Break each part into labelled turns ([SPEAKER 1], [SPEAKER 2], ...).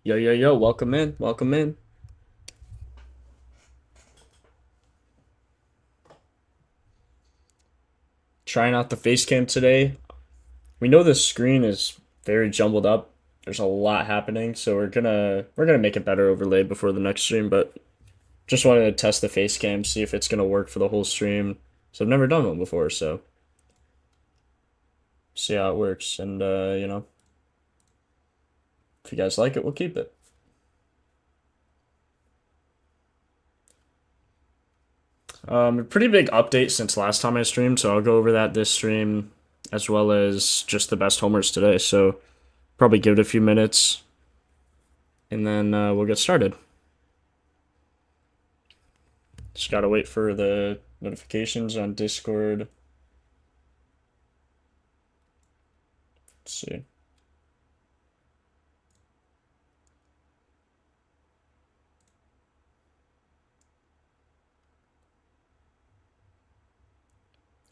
[SPEAKER 1] Yo, yo, yo, welcome in, welcome in. Trying out the face cam today. We know the screen is very jumbled up. There's a lot happening, so we're gonna make a better overlay before the next stream, but just wanted to test the face cam, see if it's gonna work for the whole stream. So I've never done one before, so see how it works. And if you guys like it, we'll keep it. A pretty big update since last time I streamed, so I'll go over that this stream, as well as just the best homers today. So probably give it a few minutes, and then we'll get started. Just gotta wait for the notifications on Discord. Let's see.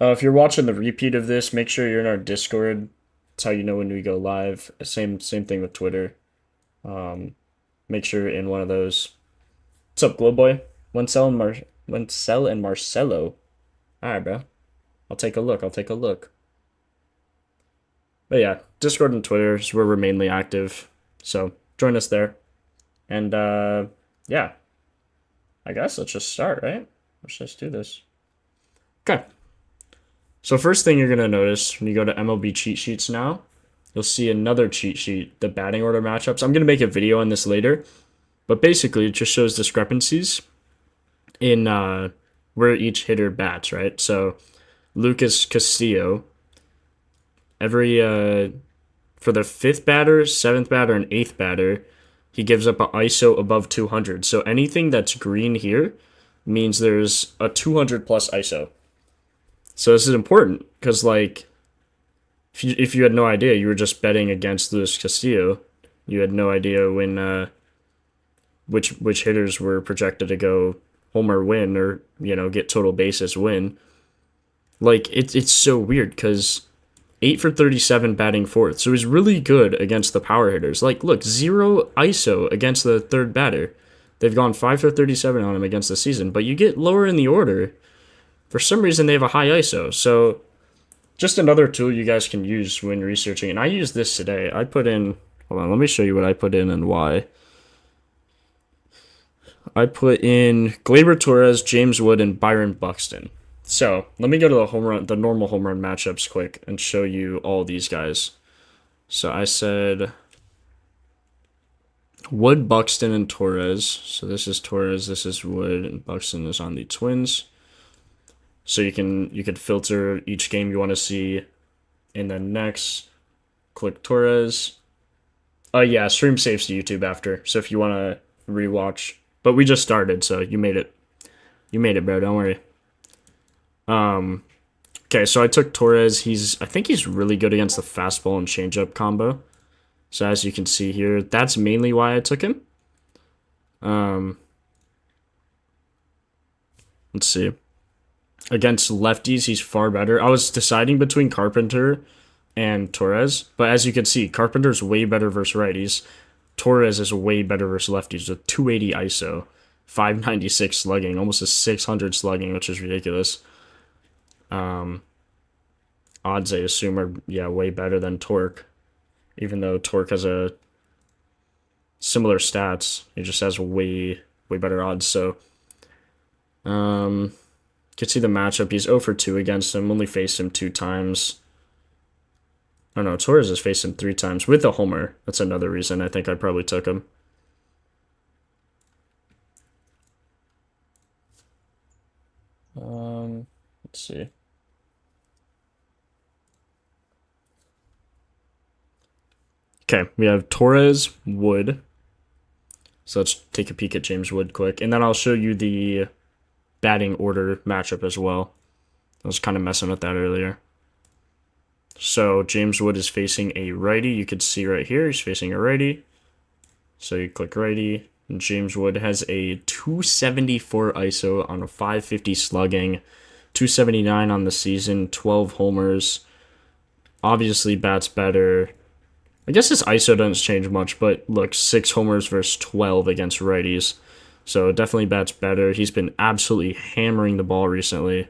[SPEAKER 1] If you're watching the repeat of this, make sure you're in our Discord. That's how you know when we go live. Same thing with Twitter. Um, Make sure you're in one of those. What's up, Glow Boy? Winsell and Marcelo. All right, bro. I'll take a look. I'll take a look. But yeah, Discord and Twitter is where we're mainly active. So join us there. And yeah, I guess let's just start, right? Let's just do this. Okay. So first thing you're gonna notice when you go to MLB cheat sheets now, you'll see another cheat sheet, the batting order matchups. I'm gonna make a video on this later, but basically it just shows discrepancies in where each hitter bats, right? So Lucas Castillo, every for the fifth batter, seventh batter, and eighth batter, he gives up an ISO above 200. So anything that's green here means there's a 200 plus ISO. So this is important because, like, if you had no idea, you were just betting against Luis Castillo. You had no idea when which hitters were projected to go homer win or get total bases win. Like it's so weird because 8 for 37 batting fourth, so he's really good against the power hitters. Like, look, zero ISO against the third batter. They've gone 5 for 37 on him against the season, but you get lower in the order. For some reason, they have a high ISO. So, just another tool you guys can use when researching. And I used this today. I put in, hold on, let me show you what I put in and why. I put in Gleyber Torres, James Wood, and Byron Buxton. So, let me go to the normal home run matchups quick and show you all these guys. So, I said Wood, Buxton, and Torres. So, this is Torres, this is Wood, and Buxton is on the Twins. So you could filter each game you want to see, and then next, click Torres. Yeah, stream saves to YouTube after. So if you want to rewatch, but we just started, so you made it, bro. Don't worry. Okay, so I took Torres. I think he's really good against the fastball and changeup combo. So as you can see here, that's mainly why I took him. Let's see. Against lefties, he's far better. I was deciding between Carpenter and Torres, but as you can see, Carpenter's way better versus righties. Torres is way better versus lefties with 280 ISO, 596 slugging, almost a 600 slugging, which is ridiculous. Odds I assume are way better than Torque, even though Torque has a similar stats. He just has way better odds. So, you can see the matchup. He's 0 for 2 against him. Only faced him 2 times. Oh no, Torres has faced him 3 times with a homer. That's another reason I think I probably took him. Let's see. Okay, we have Torres, Wood. So let's take a peek at James Wood quick, and then I'll show you the batting order matchup as well. I was kind of messing with that earlier. So James Wood is facing a righty. You could see right here, he's facing a righty. So you click righty, and James Wood has a 274 ISO on a 550 slugging, 279 on the season, 12 homers. Obviously bats better I guess his ISO doesn't change much, but look, 6 homers versus 12 against righties. So definitely bats better. He's been absolutely hammering the ball recently.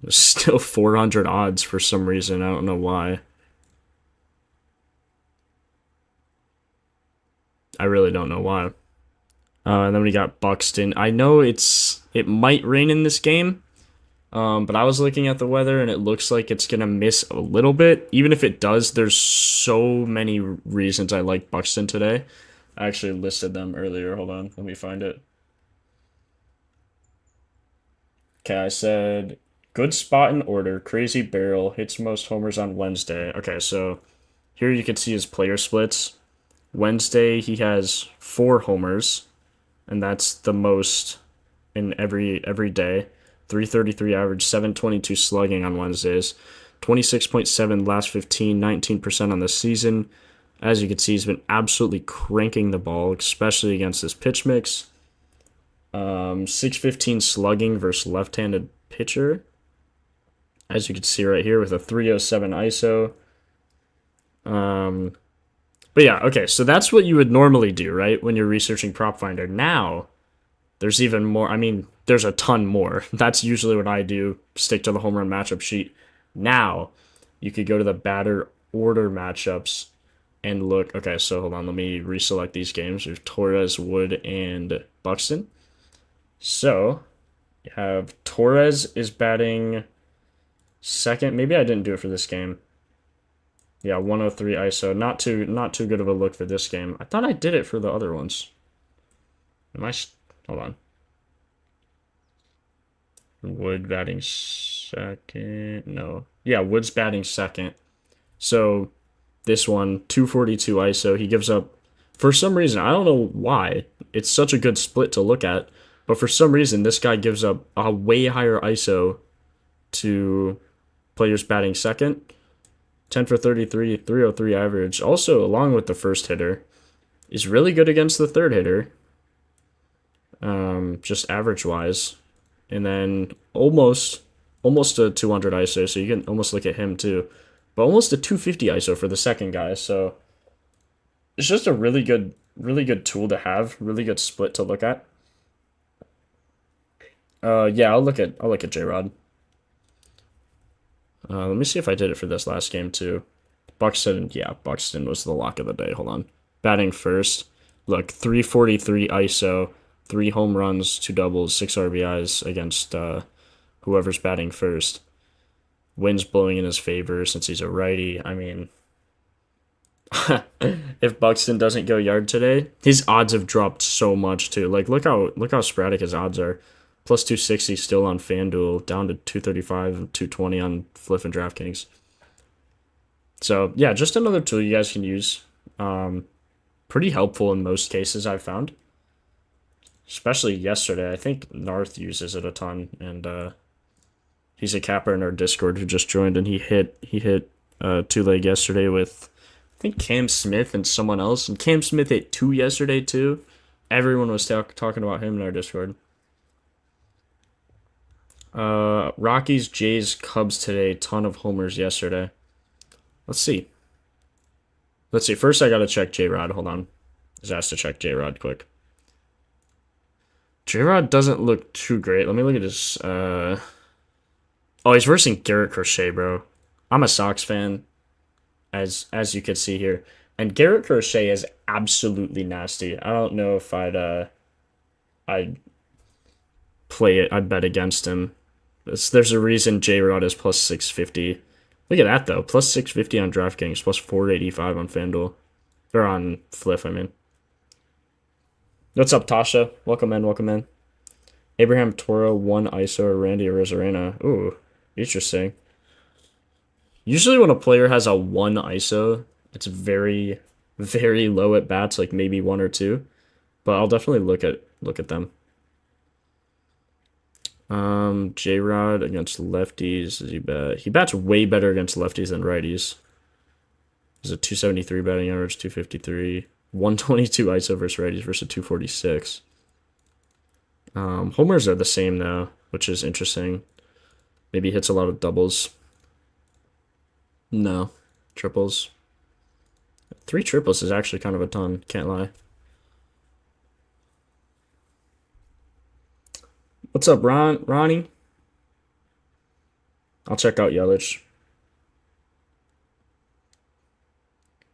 [SPEAKER 1] Still 400 odds for some reason. I don't know why. I really don't know why. And then we got Buxton. I know it might rain in this game, but I was looking at the weather and it looks like it's gonna miss a little bit. Even if it does, there's so many reasons I like Buxton today. I actually listed them earlier. Hold on, let me find it. Okay, I said good spot in order, crazy barrel, hits most homers on Wednesday. Okay, so here you can see his player splits. Wednesday he has 4 homers, and that's the most in every day. 333 average, 722 slugging on Wednesdays, 26.7 last 15, 19% on the season. As you can see, he's been absolutely cranking the ball, especially against this pitch mix. 615 slugging versus left-handed pitcher. As you can see right here with a 307 ISO. But yeah, okay, so that's what you would normally do, right? When you're researching Propfinder. Now, there's even more. I mean, there's a ton more. That's usually what I do, stick to the home run matchup sheet. Now, you could go to the batter order matchups and look. Okay, so hold on, let me reselect these games. There's Torres, Wood, and Buxton. So, you have Torres is batting second. Maybe I didn't do it for this game. Yeah, 103 ISO. Not too good of a look for this game. I thought I did it for the other ones. Hold on. Wood batting second. No. Yeah, Wood's batting second. So this one, 242 ISO. He gives up, for some reason, I don't know why. It's such a good split to look at. But for some reason, this guy gives up a way higher ISO to players batting second. 10 for 33, 303 average. Also, along with the first hitter, is really good against the third hitter. Just average-wise. And then almost a 200 ISO, so you can almost look at him too. But almost a 250 ISO for the second guy, so it's just a really good tool to have, really good split to look at. Yeah, I'll look at J-Rod. Let me see if I did it for this last game too. Buxton, yeah, Buxton was the lock of the day. Hold on. Batting first. Look, 343 ISO, 3 home runs, 2 doubles, 6 RBIs against whoever's batting first. Wind's blowing in his favor since he's a righty. I mean, if Buxton doesn't go yard today, his odds have dropped so much too. Like look how sporadic his odds are. Plus 260 still on FanDuel, down to 235 and 220 on Flip and DraftKings. So yeah, just another tool you guys can use. Pretty helpful in most cases I've found. Especially yesterday. I think Narth uses it a ton, and he's a capper in our Discord who just joined, and he hit 2-leg yesterday with I think Cam Smith and someone else. And Cam Smith hit 2 yesterday too. Everyone was talking about him in our Discord. Rockies, Jays, Cubs today. Ton of homers yesterday. Let's see. First, I gotta check J-Rod. Hold on. I was asked to check J-Rod quick. J-Rod doesn't look too great. Let me look at his. Oh, he's versing Garrett Crochet, bro. I'm a Sox fan, as you can see here, and Garrett Crochet is absolutely nasty. I don't know if I'd play it. I'd bet against him. There's a reason J-Rod is plus 650. Look at that, though. Plus 650 on DraftKings, plus 485 on FanDuel. Or on Flip, I mean. What's up, Tasha? Welcome in. Abraham Toro, 1 ISO, Randy Arozarena. Ooh, interesting. Usually when a player has a 1 ISO, it's very, very low at bats, like maybe 1 or 2. But I'll definitely look at them. J-Rod against lefties. Does he bat? He bats way better against lefties than righties. There's a 273 batting average, 253, 122 ISO versus righties versus 246. Homers are the same though, which is interesting. Maybe he hits a lot of doubles. No. Triples. 3 triples is actually kind of a ton, can't lie. What's up, Ronnie? I'll check out Yelich.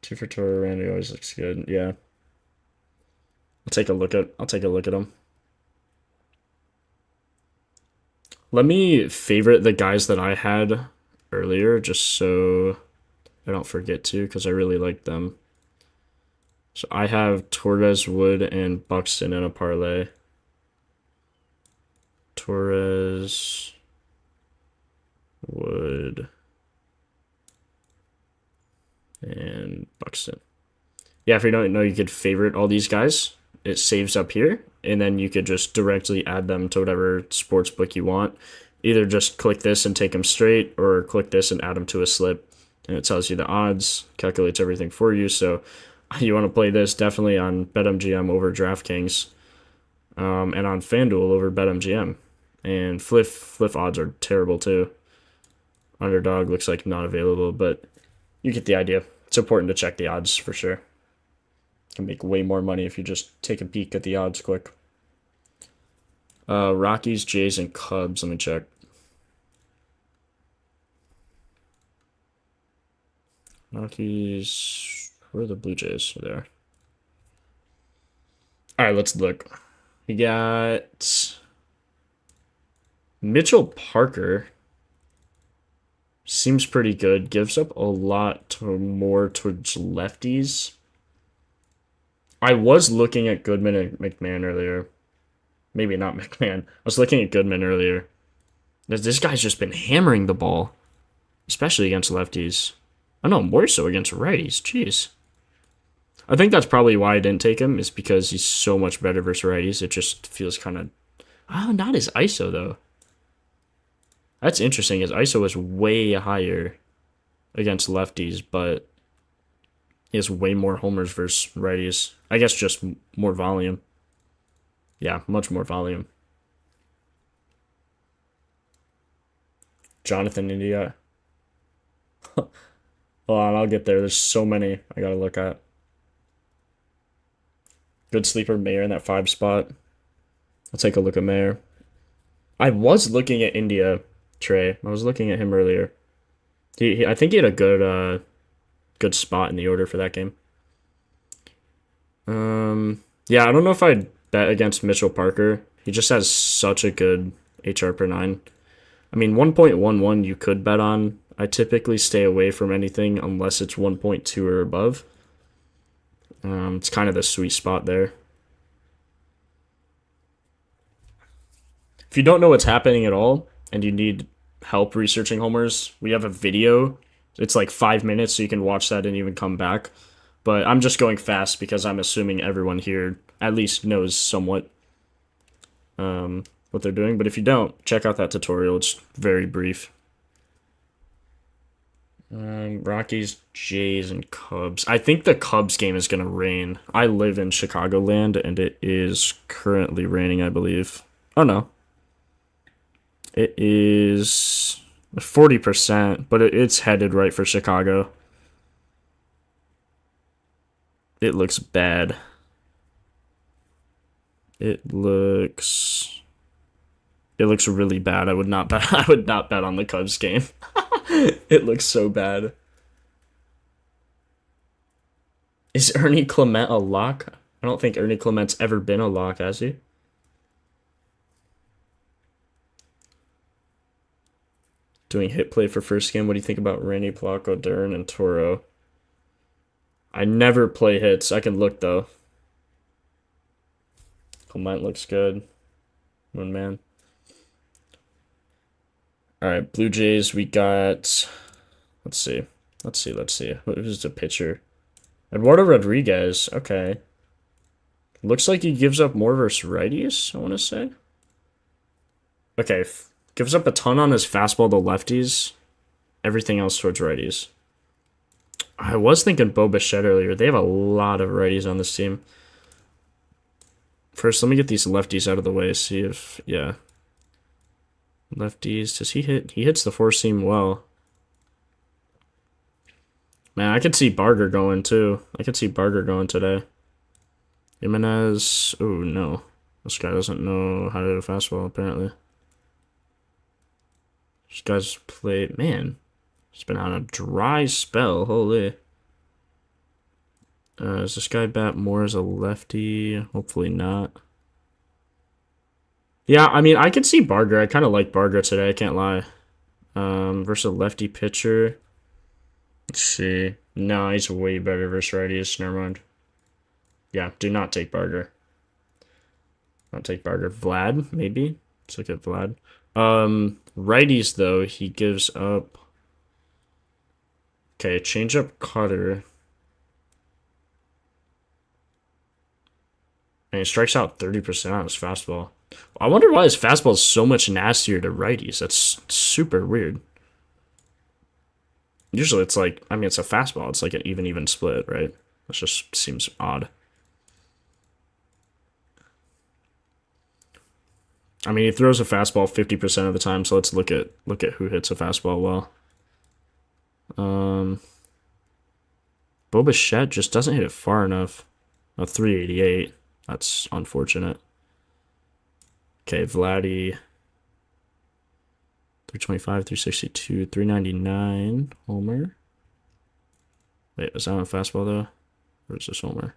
[SPEAKER 1] 2 for Toro. Randy always looks good. Yeah. I'll take a look at him. Let me favorite the guys that I had earlier just so I don't forget to, because I really like them. So I have Torres, Wood, and Buxton in a parlay. Torres, Wood, and Buxton. Yeah, if you don't know, you could favorite all these guys. It saves up here, and then you could just directly add them to whatever sports book you want. Either just click this and take them straight, or click this and add them to a slip, and it tells you the odds, calculates everything for you. So you want to play this definitely on BetMGM over DraftKings, and on FanDuel over BetMGM. And flip odds are terrible too. Underdog looks like not available, but you get the idea. It's important to check the odds for sure. You can make way more money if you just take a peek at the odds quick. Rockies, Jays, and Cubs. Let me check. Rockies. Where are the Blue Jays? There. All right, let's look. We got Mitchell Parker. Seems pretty good. Gives up a lot more towards lefties. I was looking at Goodman and McMahon earlier. Maybe not McMahon. I was looking at Goodman earlier. This guy's just been hammering the ball, especially against lefties. I know, more so against righties. Jeez. I think that's probably why I didn't take him, is because he's so much better versus righties. It just feels kind of... Oh, not his ISO, though. That's interesting. His ISO is way higher against lefties, but he has way more homers versus righties. I guess just more volume. Yeah, much more volume. Jonathan India. Hold on, I'll get there. There's so many I gotta look at. Good sleeper, Mayer in that 5 spot. I'll take a look at Mayer. I was looking at India, Trey. I was looking at him earlier. I think he had a good spot in the order for that game. Yeah, I don't know if I'd bet against Mitchell Parker. He just has such a good HR per 9. I mean, 1.11 you could bet on. I typically stay away from anything unless it's 1.2 or above. It's kind of the sweet spot there. If you don't know what's happening at all and you need help researching homers, we have a video. It's like 5 minutes, so you can watch that and even come back. But I'm just going fast because I'm assuming everyone here at least knows somewhat what they're doing. But if you don't, check out that tutorial. It's very brief. Rockies, Jays, and Cubs. I think the Cubs game is going to rain. I live in Chicagoland, and it is currently raining, I believe. Oh, no. It is 40%, but it's headed right for Chicago. It looks bad. It looks really bad. I would not bet on the Cubs game. It looks so bad. Is Ernie Clement a lock? I don't think Ernie Clement's ever been a lock, has he? Doing hit play for first game. What do you think about Randy, Polanco, Dern, and Toro? I never play hits. I can look, though. Clement looks good. One man. All right, Blue Jays, we got... Let's see. Who's the pitcher? Eduardo Rodriguez. Okay. Looks like he gives up more versus righties, I want to say. Okay, gives up a ton on his fastball to lefties. Everything else towards righties. I was thinking Bo Bichette earlier. They have a lot of righties on this team. First, let me get these lefties out of the way. See if... Yeah. Lefties. Does he hit? He hits the four seam well. Man, I could see Barger going too. I could see Barger going today. Jimenez. Oh no, this guy doesn't know how to hit a fastball apparently. This guy's played. Man, he's been on a dry spell. Holy. Does this guy bat more as a lefty? Hopefully not. Yeah, I mean, I could see Barger. I kind of like Barger today. I can't lie. Versus a lefty pitcher. Let's see. No, he's way better versus righties. Never mind. Yeah, do not take Barger. Not take Barger. Vlad, maybe. Let's look at Vlad. Righties though, he gives up. Okay, changeup cutter. And he strikes out 30% on his fastball. I wonder why his fastball is so much nastier to righties. That's super weird. Usually it's like, I mean, it's a fastball. It's like an even split, right? That just seems odd. I mean, he throws a fastball 50% of the time, so let's look at who hits a fastball well. Bo Bichette just doesn't hit it far enough. A 388. That's unfortunate. Okay, Vladdy. 325, 362, 399. Homer. Wait, is that on a fastball though? Or is this Homer?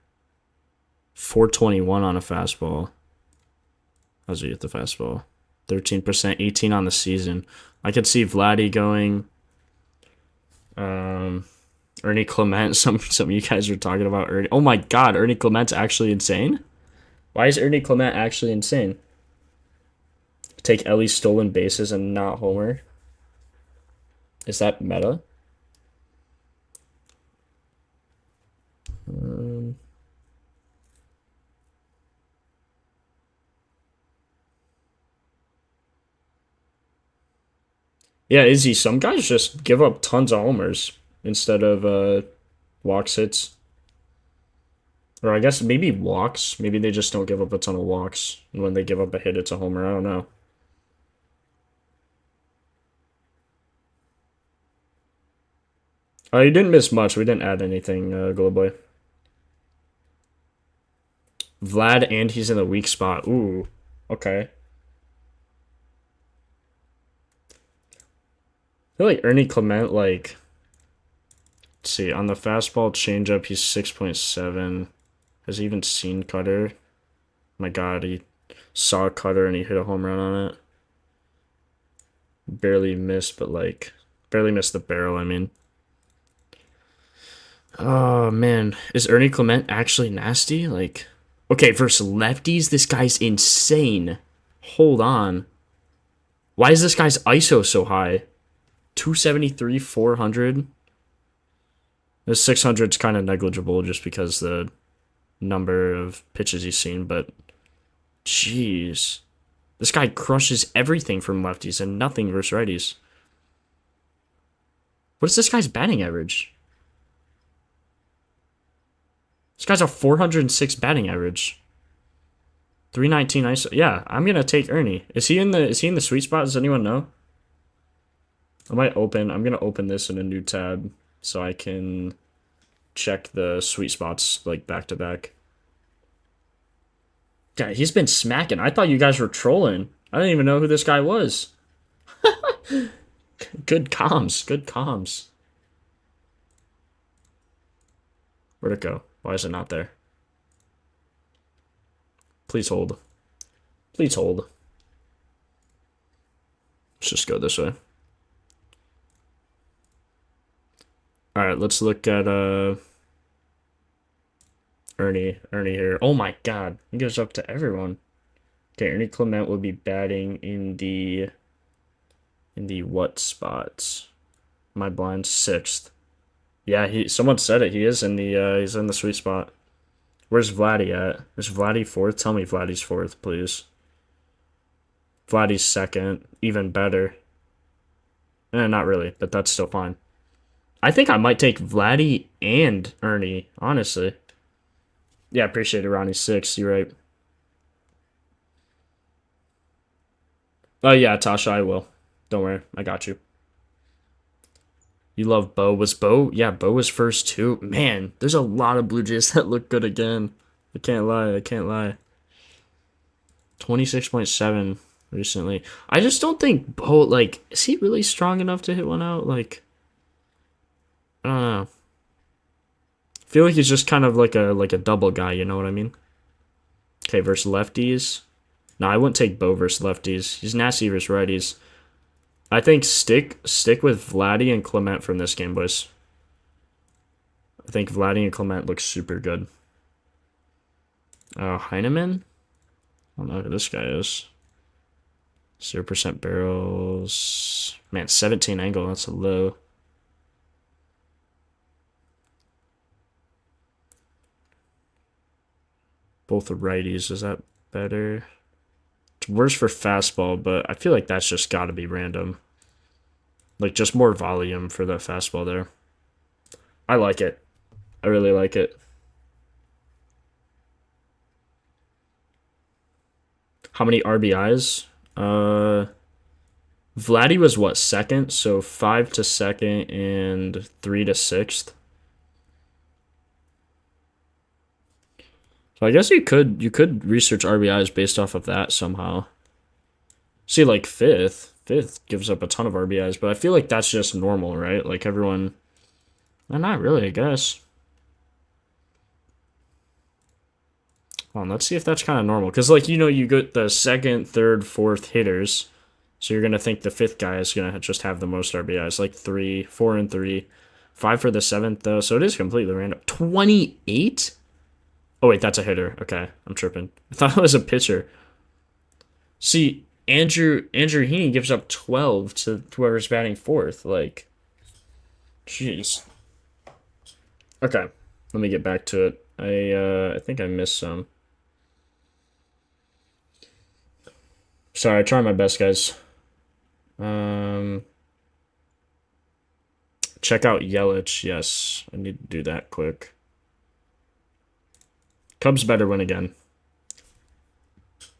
[SPEAKER 1] 421 on a fastball. How's he hit the fastball? 13%, 18 on the season. I could see Vladdy going. Ernie Clement. Some of you guys are talking about Ernie. Oh my God, Ernie Clement's actually insane. Why is Ernie Clement actually insane? Take Ellie's stolen bases and not Homer. Is that meta? Yeah, Izzy, some guys just give up tons of homers instead of walks hits. Or I guess maybe walks. Maybe they just don't give up a ton of walks. And when they give up a hit, it's a homer. I don't know. You didn't miss much. We didn't add anything, Glowboy. Vlad, and he's in the weak spot. Ooh, okay. I feel like Ernie Clement, like, let's see, on the fastball changeup, he's 6.7. Has he even seen cutter? My God, he saw a cutter and he hit a home run on it. Barely missed, but like, barely missed the barrel, I mean. Oh, man. Is Ernie Clement actually nasty? Like, okay, versus lefties, this guy's insane. Hold on. Why is this guy's ISO so high? 273, 400. The 600's kind of negligible just because the number of pitches he's seen, but jeez. This guy crushes everything from lefties and nothing versus righties. What is this guy's batting average? This guy's a 406 batting average. 319 ISO. Yeah, I'm gonna take Ernie. Is he in the sweet spot? Does anyone know? I'm gonna open this in a new tab so I can check the sweet spots like back to back. Yeah, he's been smacking. I thought you guys were trolling. I didn't even know who this guy was. Good comms. Good comms. Where'd it go? Why is it not there? Please hold. Please hold. Let's just go this way. Alright, let's look at Ernie here. Oh my God, he goes up to everyone. Okay, Ernie Clement will be batting in the what spots? My blind 6th. Yeah, someone said it. He is in the he's in the sweet spot. Where's Vladdy at? Is Vladdy 4th? Tell me Vladdy's 4th, please. Vladdy's 2nd, even better. Not really, but that's still fine. I think I might take Vladdy and Ernie, honestly. Yeah, appreciate it, Ronnie 6. You're right. Oh, yeah, Tasha, I will. Don't worry. I got you. You love Bo. Was Bo? Yeah, Bo was first too. Man, there's a lot of Blue Jays that look good again. I can't lie. I can't lie. 26.7 recently. I just don't think Bo, like, is he really strong enough to hit one out? Like, I don't know. I feel like he's just kind of like a double guy, you know what I mean? Okay, versus lefties. No, I wouldn't take Bo versus lefties. He's nasty versus righties. I think stick with Vladdy and Clement from this game, boys. I think Vladdy and Clement look super good. Heineman? I don't know who this guy is. 0% barrels. Man, 17 angle, that's a low. Both are righties, is that better? It's worse for fastball, but I feel like that's just gotta be random. Like, just more volume for that fastball there. I like it. I really like it. How many RBIs? Vladdy was what, second? So 5 to second and 3 to sixth. So I guess you could research RBIs based off of that somehow. See, like fifth gives up a ton of RBIs, but I feel like that's just normal, right? Like everyone, well, not really, I guess. Well, let's see if that's kind of normal, because like you get the second, third, fourth hitters, so you're gonna think the fifth guy is gonna just have the most RBIs, like 3, 4, and 3, 5 for the seventh though. So it is completely random. 28. Oh wait, that's a hitter. Okay, I'm tripping. I thought it was a pitcher. See, Andrew Heaney gives up 12 to whoever's batting fourth. Like, jeez. Okay, let me get back to it. I think I missed some. Sorry, I try my best, guys. Um, check out Yelich. Yes, I need to do that quick. Cubs better win again.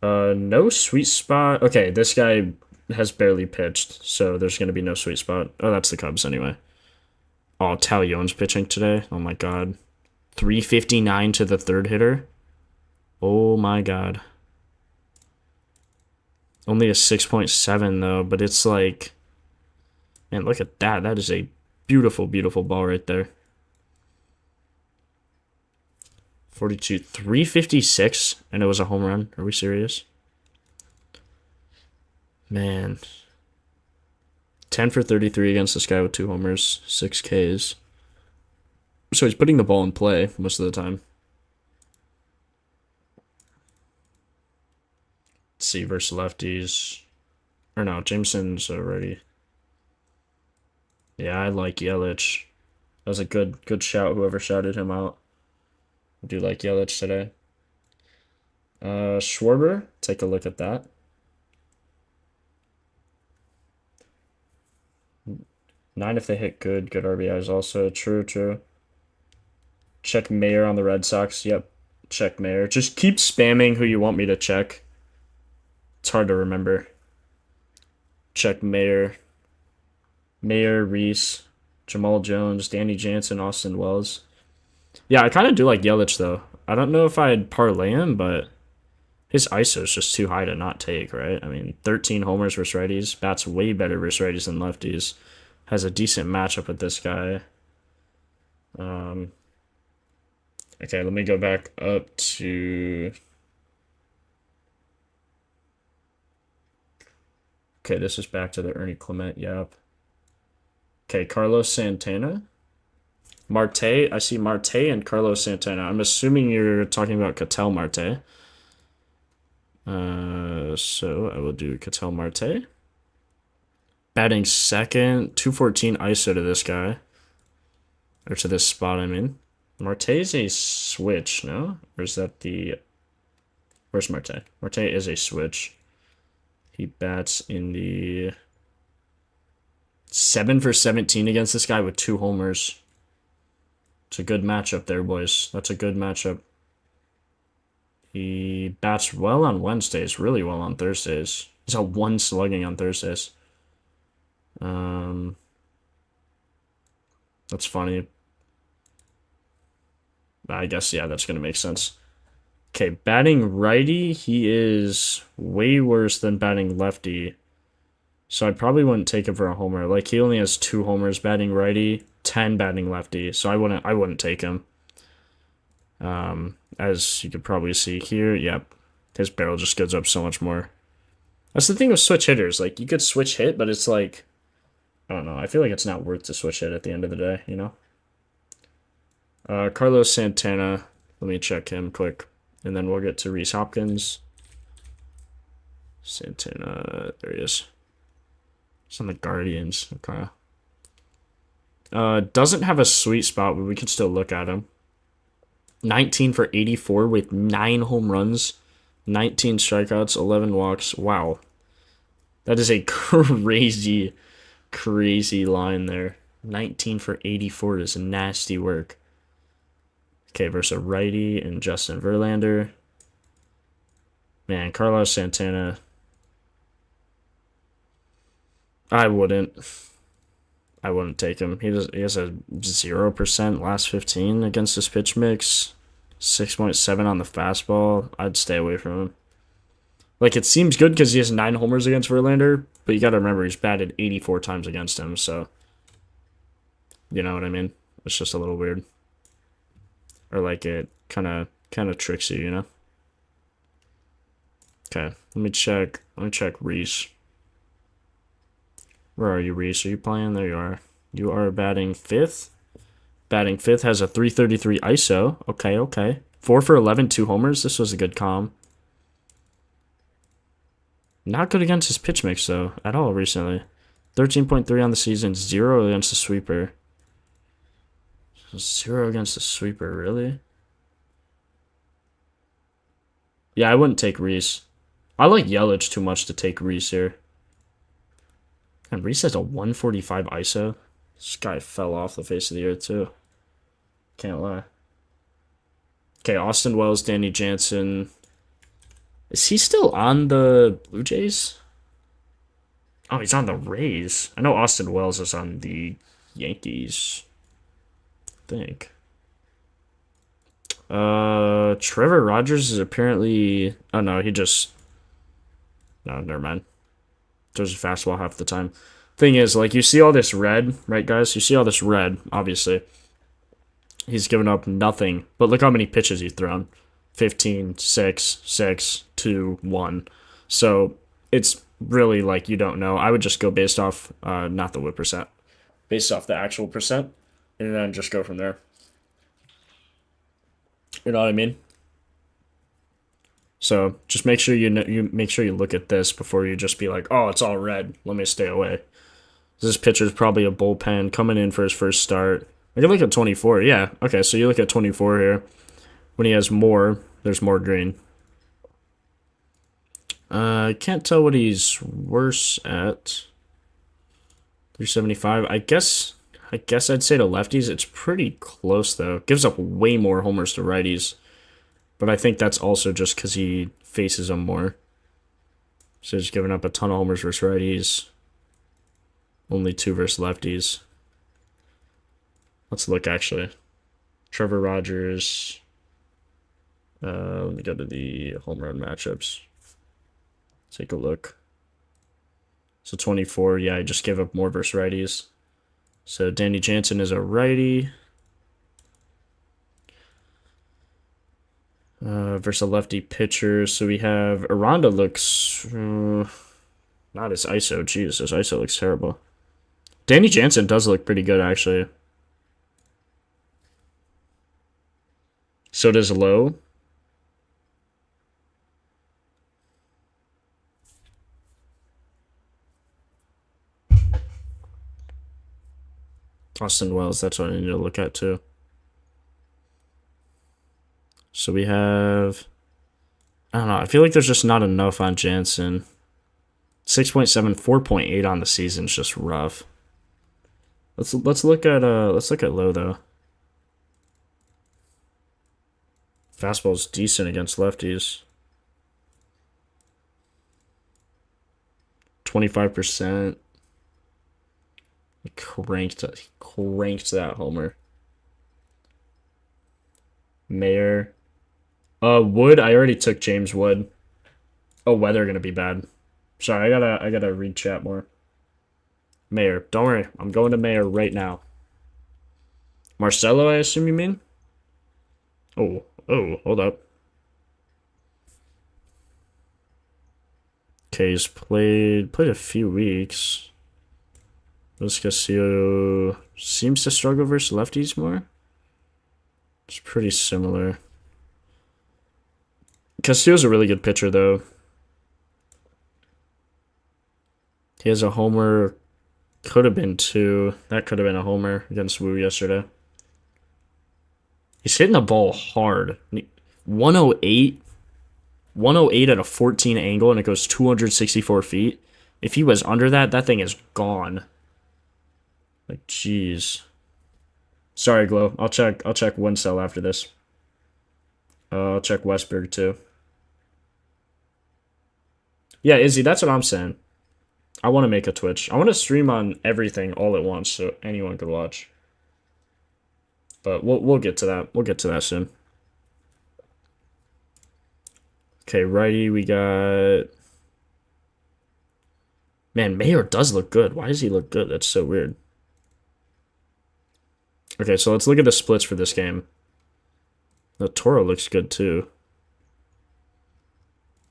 [SPEAKER 1] No sweet spot. Okay, this guy has barely pitched, so there's gonna be no sweet spot. Oh, that's the Cubs anyway. Oh, Talion's pitching today. Oh my god. 359 to the third hitter. Oh my god. Only a 6.7 though, but it's like, man, look at that. That is a beautiful, beautiful ball right there. 42, 356, and it was a home run. Are we serious? Man. 10 for 33 against this guy with 2 homers, 6 Ks. So he's putting the ball in play most of the time. Let's see, versus lefties. Or no, Jameson's already. Yeah, I like Yelich. That was a good shout, whoever shouted him out. I do like Yelich today. Schwarber, take a look at that. 9 if they hit good RBIs also. True. Check Mayer on the Red Sox. Yep, check Mayer. Just keep spamming who you want me to check. It's hard to remember. Check Mayer. Mayer, Reese, Jamal Jones, Danny Jansen, Austin Wells. Yeah, I kind of do like Yelich, though. I don't know if I'd parlay him, but his ISO is just too high to not take, right? I mean, 13 homers versus righties. Bats way better versus righties than lefties. Has a decent matchup with this guy. Okay, let me go back up to... Okay, this is back to the Ernie Clement, yep. Okay, Carlos Santana. Marte, I see Marte and Carlos Santana. I'm assuming you're talking about Ketel Marte. So I will do Ketel Marte. Batting second, 214 ISO to this guy. Or to this spot, I mean. Marte's a switch, no? Or is that the... Where's Marte? Marte is a switch. He bats in the... 7 for 17 against this guy with 2 homers. It's a good matchup there, boys. That's a good matchup. He bats well on Wednesdays, really well on Thursdays. He's a 1 slugging on Thursdays. That's funny. I guess, yeah, that's going to make sense. Okay, batting righty, he is way worse than batting lefty. So I probably wouldn't take him for a homer. Like, he only has 2 homers batting righty, 10 batting lefty. So I wouldn't take him. As you could probably see here, yep. His barrel just goes up so much more. That's the thing with switch hitters. Like, you could switch hit, but it's like, I don't know. I feel like it's not worth to switch hit at the end of the day, you know? Carlos Santana. Let me check him quick. And then we'll get to Rhys Hopkins. Santana. There he is. It's on the Guardians. Okay. Doesn't have a sweet spot, but we can still look at him. 19 for 84 with 9 home runs, 19 strikeouts, 11 walks. Wow. That is a crazy, crazy line there. 19 for 84 is nasty work. Okay, versus a righty and Justin Verlander. Man, Carlos Santana. I wouldn't take him. He has a 0% last 15 against his pitch mix. 6.7 on the fastball. I'd stay away from him. Like, it seems good because he has 9 homers against Verlander, but you got to remember he's batted 84 times against him, so you know what I mean? It's just a little weird. Or like it kind of tricks you, you know? Okay, let me check Rhys. Where are you, Rhys? Are you playing? There you are. You are batting 5th. Batting 5th has a 333 ISO. Okay. 4 for 11, 2 homers. This was a good calm. Not good against his pitch mix, though, at all recently. 13.3 on the season, 0 against the sweeper. 0 against the sweeper, really? Yeah, I wouldn't take Rhys. I like Yelich too much to take Rhys here. And Rhys has a 145 ISO. This guy fell off the face of the earth, too. Can't lie. Okay, Austin Wells, Danny Jansen. Is he still on the Blue Jays? Oh, he's on the Rays. I know Austin Wells is on the Yankees. I think. Trevor Rogers is apparently... Oh, no, he just... No, never mind. There's a fastball half the time. Thing is, like, you see all this red, right, guys? You see all this red, obviously. He's given up nothing. But look how many pitches he's thrown. 15, 6, 6, 2, 1. So, it's really, like, you don't know. I would just go based off, not the whip percent. Based off the actual percent. And then just go from there. You know what I mean? So just make sure you look at this before you just be like, oh, it's all red. Let me stay away. This pitcher's probably a bullpen coming in for his first start. I can look at 24. Yeah. Okay. So you look at 24 here. When he has more, there's more green. I can't tell what he's worse at. 375. I guess I'd say to lefties. It's pretty close though. Gives up way more homers to righties. But I think that's also just because he faces them more. So he's giving up a ton of homers versus righties. Only 2 versus lefties. Let's look, actually. Trevor Rogers. Let me go to the home run matchups. Take a look. So 24, yeah, I just gave up more versus righties. So Danny Jansen is a righty. Versus a lefty pitcher. So we have Aranda looks not his ISO. Jeez, his ISO looks terrible. Danny Jansen does look pretty good, actually. So does Lowe. Austin Wells, that's what I need to look at too. So we have, I don't know, I feel like there's just not enough on Jansen. 6.7, 4.8 on the season is just rough. Let's look at Lowe though. Fastball's decent against lefties. 25%. He cranked that homer. Mayer. Wood. I already took James Wood. Oh, weather gonna be bad. Sorry, I gotta read chat more. Mayer. Don't worry. I'm going to Mayer right now. Marcelo, I assume you mean? Oh, hold up. Okay, he's played a few weeks. Luis Castillo seems to struggle versus lefties more. It's pretty similar. Castillo's a really good pitcher, though. He has a homer. Could have been two. That could have been a homer against Wu yesterday. He's hitting the ball hard. 108. 108 at a 14 angle, and it goes 264 feet. If he was under that, that thing is gone. Like, jeez. Sorry, Glow. I'll check Winsell after this. I'll check Westberg too. Yeah, Izzy, that's what I'm saying. I want to make a Twitch. I want to stream on everything all at once so anyone could watch. But we'll get to that. We'll get to that soon. Okay, righty, we got... Man, Mayer does look good. Why does he look good? That's so weird. Okay, so let's look at the splits for this game. The Toro looks good, too.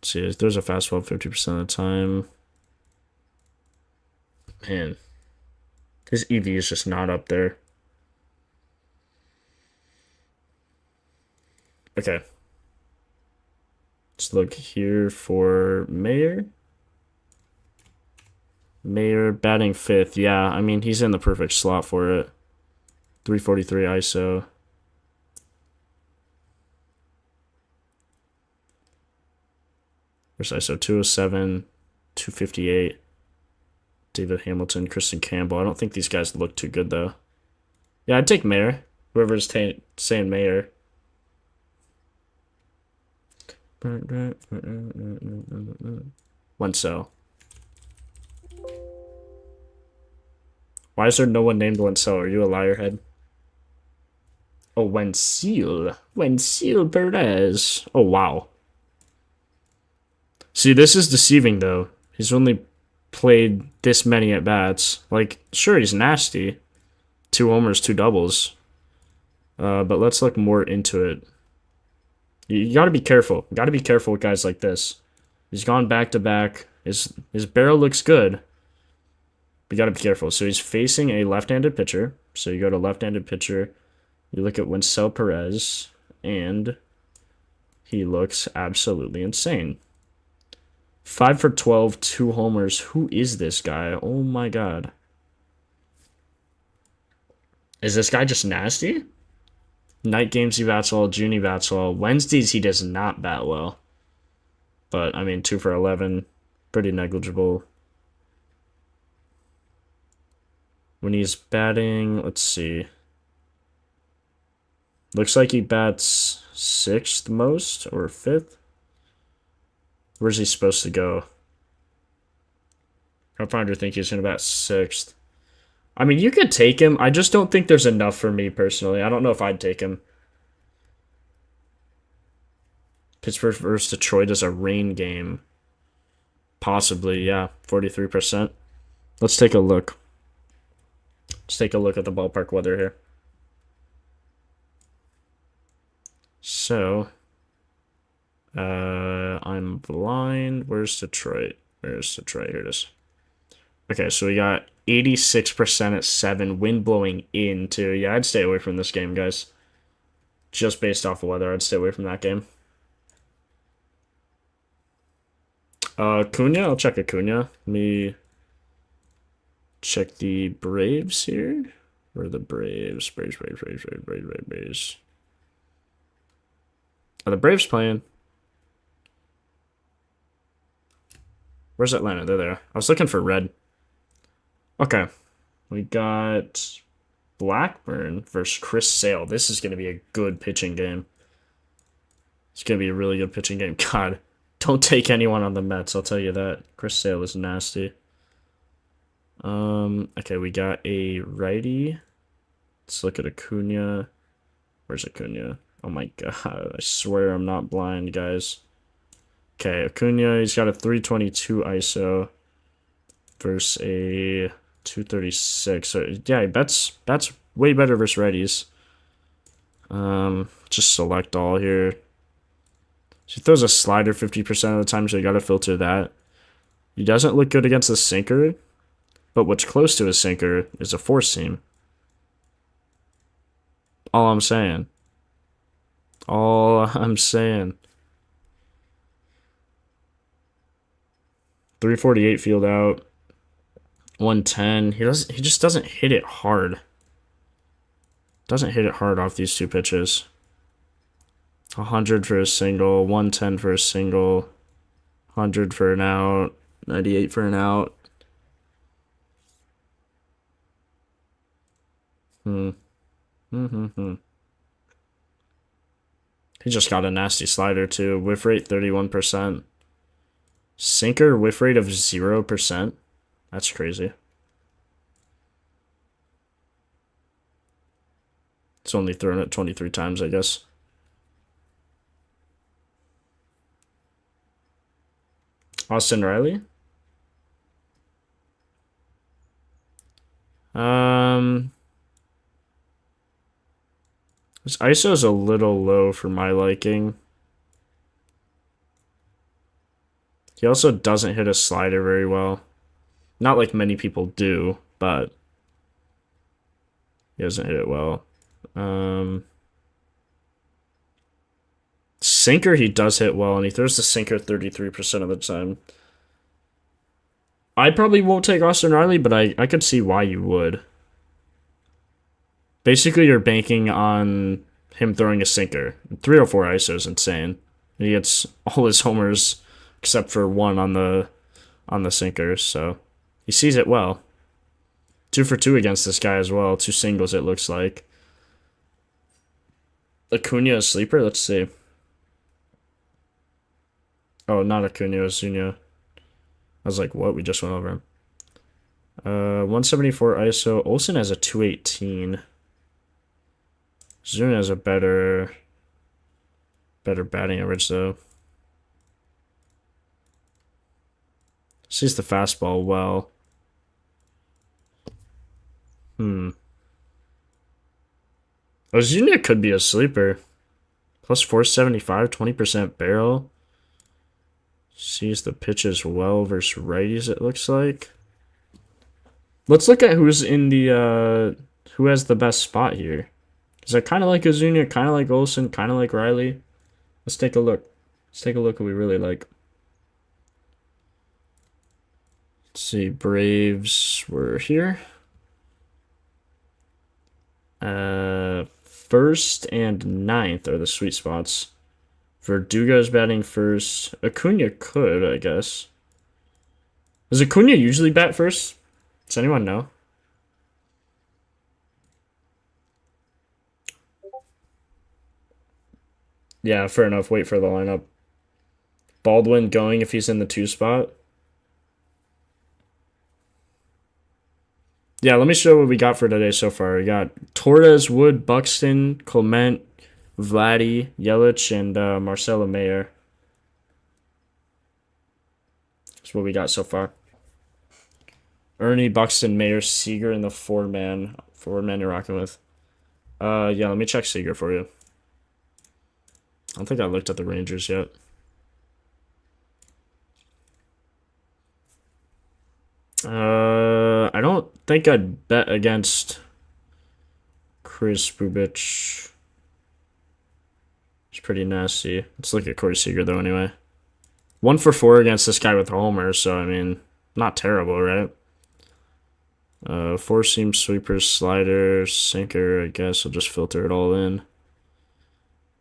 [SPEAKER 1] Let's see, there's a fastball 50% of the time. Man, his EV is just not up there. Okay. Let's look here for Mayer. Mayer batting fifth. Yeah, I mean, he's in the perfect slot for it. 343 ISO. There's ISO 207, 258. David Hamilton, Kristen Campbell. I don't think these guys look too good, though. Yeah, I'd take Mayer. Whoever's saying Mayer. Wenzel. Why is there no one named Wenzel? Are you a liarhead? Oh, Wenzel. Wenzel Perez. Oh, wow. See, this is deceiving, though. He's only played this many at-bats. Like, sure, he's nasty. 2 homers, 2 doubles. But let's look more into it. You gotta be careful. You gotta be careful with guys like this. He's gone back-to-back. His barrel looks good. But you gotta be careful. So he's facing a left-handed pitcher. So you go to left-handed pitcher. You look at Wenzel Perez. And he looks absolutely insane. 5 for 12, 2 homers. Who is this guy? Oh my god. Is this guy just nasty? Night games he bats well, June he bats well. Wednesdays he does not bat well. But, I mean, 2 for 11. Pretty negligible. When he's batting, let's see. Looks like he bats 6th most, or 5th. Where's he supposed to go? Propfinder think he's going to bat 6th. I mean, you could take him. I just don't think there's enough for me personally. I don't know if I'd take him. Pittsburgh versus Detroit is a rain game. Possibly, yeah. 43%. Let's take a look. Let's take a look at the ballpark weather here. So, I'm blind. Where's Detroit? Where's Detroit? Here it is. Okay, so we got 86% at 7, wind blowing in too. Yeah, I'd stay away from this game, guys. Just based off of weather, I'd stay away from that game. Cunha, I'll check Acuna. Let me check the Braves here. Where are the Braves? Braves. Are the Braves playing? Where's Atlanta? They're there. I was looking for red. Okay. We got Blackburn versus Chris Sale. This is going to be a good pitching game. It's going to be a really good pitching game. God, don't take anyone on the Mets, I'll tell you that. Chris Sale is nasty. Okay, we got a righty. Let's look at Acuna. Where's Acuna? Oh my god, I swear I'm not blind, guys. Okay, Acuna, he's got a 322 ISO versus a 236. So yeah, that's way better versus righties. Just select all here. He throws a slider 50% of the time, so you gotta filter that. He doesn't look good against the sinker, but what's close to a sinker is a four seam. All I'm saying. All I'm saying. 348 field out. 110. He just doesn't hit it hard. Doesn't hit it hard off these two pitches. 100 for a single, 110 for a single, 100 for an out, 98 for an out. He just got a nasty slider too. Whiff rate 31%. Sinker whiff rate of 0%. That's crazy. It's only thrown it 23 times, I guess. Austin Riley. His ISO is a little low for my liking. He also doesn't hit a slider very well. Not like many people do, but he doesn't hit it well. Sinker he does hit well, and he throws the sinker 33% of the time. I probably won't take Austin Riley, but I could see why you would. Basically, you're banking on him throwing a sinker. 304 ISO is insane. He gets all his homers except for one on the sinker, so he sees it well. 2 for 2 against this guy as well. 2 singles, it looks like. Acuna a sleeper? Let's see. Oh, not Acuna, Ozuna. I was like, what? We just went over him. 174 ISO. Olsen has a 218. Zuna has a better batting average, though. Sees the fastball well. Ozuna could be a sleeper. Plus 475, 20% barrel. Sees the pitches well versus righties, it looks like. Let's look at who's in the who has the best spot here. Because I kind of like Ozuna, kind of like Olsen, kind of like Riley. Let's take a look. Let's take a look at what we really like. Let's see, Braves were here. First and ninth are the sweet spots. Verdugo's batting first. Acuna could, I guess. Does Acuna usually bat first? Does anyone know? Yeah, fair enough. Wait for the lineup. Baldwin going if he's in the 2 spot. Yeah, let me show what we got for today so far. We got Torres, Wood, Buxton, Clement, Vladdy, Yelich, and Marcelo Mayer. That's what we got so far. Ernie, Buxton, Mayer, Seager, and the four-man you're rocking with. Yeah, let me check Seager for you. I don't think I looked at the Rangers yet. I don't think I'd bet against Chris Bubich. It's pretty nasty. Let's look at Corey Seager, though, anyway. 1 for 4 against this guy with a homer, so, I mean, not terrible, right? 4-seam sweeper, slider, sinker, I guess I'll just filter it all in.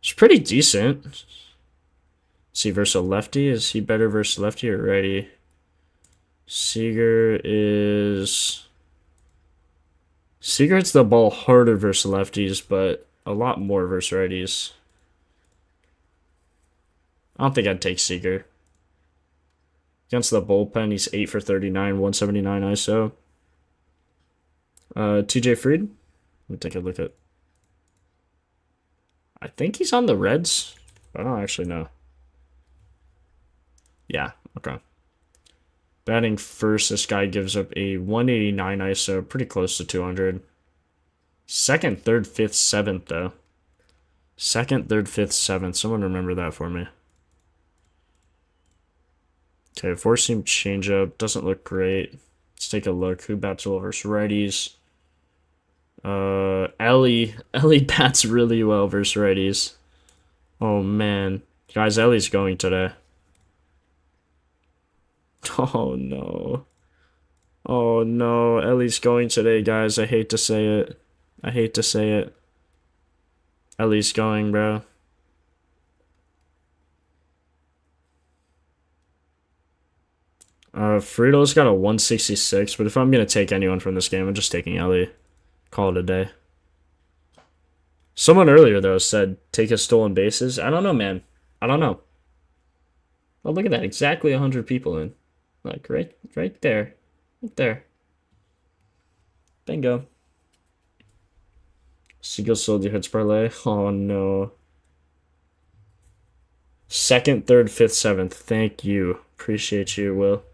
[SPEAKER 1] It's pretty decent. Is he versus a lefty? Is he better versus lefty or righty? Seager hits the ball harder versus lefties, but a lot more versus righties. I don't think I'd take Seager. Against the bullpen, he's 8 for 39, 179 ISO. TJ Freed. Let me take a look at. I think he's on the Reds. I don't actually know. Yeah, okay. Batting first, this guy gives up a 189 ISO, pretty close to 200. Second, third, fifth, seventh, though. Second, third, fifth, seventh. Someone remember that for me. Okay, four-seam changeup. Doesn't look great. Let's take a look. Who bats well versus righties? Ellie. Ellie bats really well versus righties. Oh, man. Guys, Ellie's going today. Oh, no. Oh, no. Ellie's going today, guys. I hate to say it. I hate to say it. Ellie's going, bro. Frito's got a 166, but if I'm going to take anyone from this game, I'm just taking Ellie. Call it a day. Someone earlier, though, said take his stolen bases. I don't know, man. I don't know. Oh, look at that. Exactly 100 people in. Like, right there. Right there. Bingo. Seagull Soldier hits parlay. Oh, no. Second, third, fifth, seventh. Thank you. Appreciate you, Will.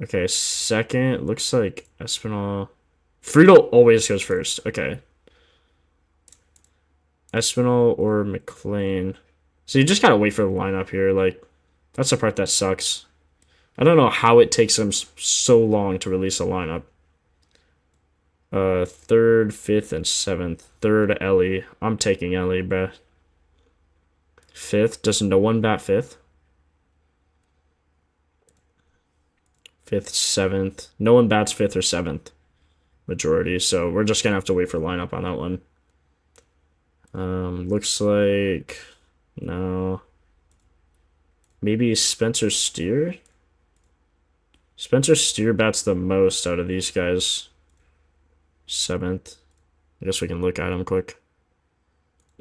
[SPEAKER 1] Okay, second. Looks like Espinal. Friedel always goes first. Okay. Espinal or McLean. So you just gotta wait for the lineup here. Like, that's the part that sucks. I don't know how it takes them so long to release a lineup. Third, fifth, and seventh. Third, Ellie. I'm taking Ellie, bruh. Fifth. Does no one bat fifth? Fifth, seventh. No one bats fifth or seventh. Majority. So we're just gonna have to wait for lineup on that one. Looks like no. Maybe Spencer Steer? Spencer Steer bats the most out of these guys. Seventh. I guess we can look at him quick.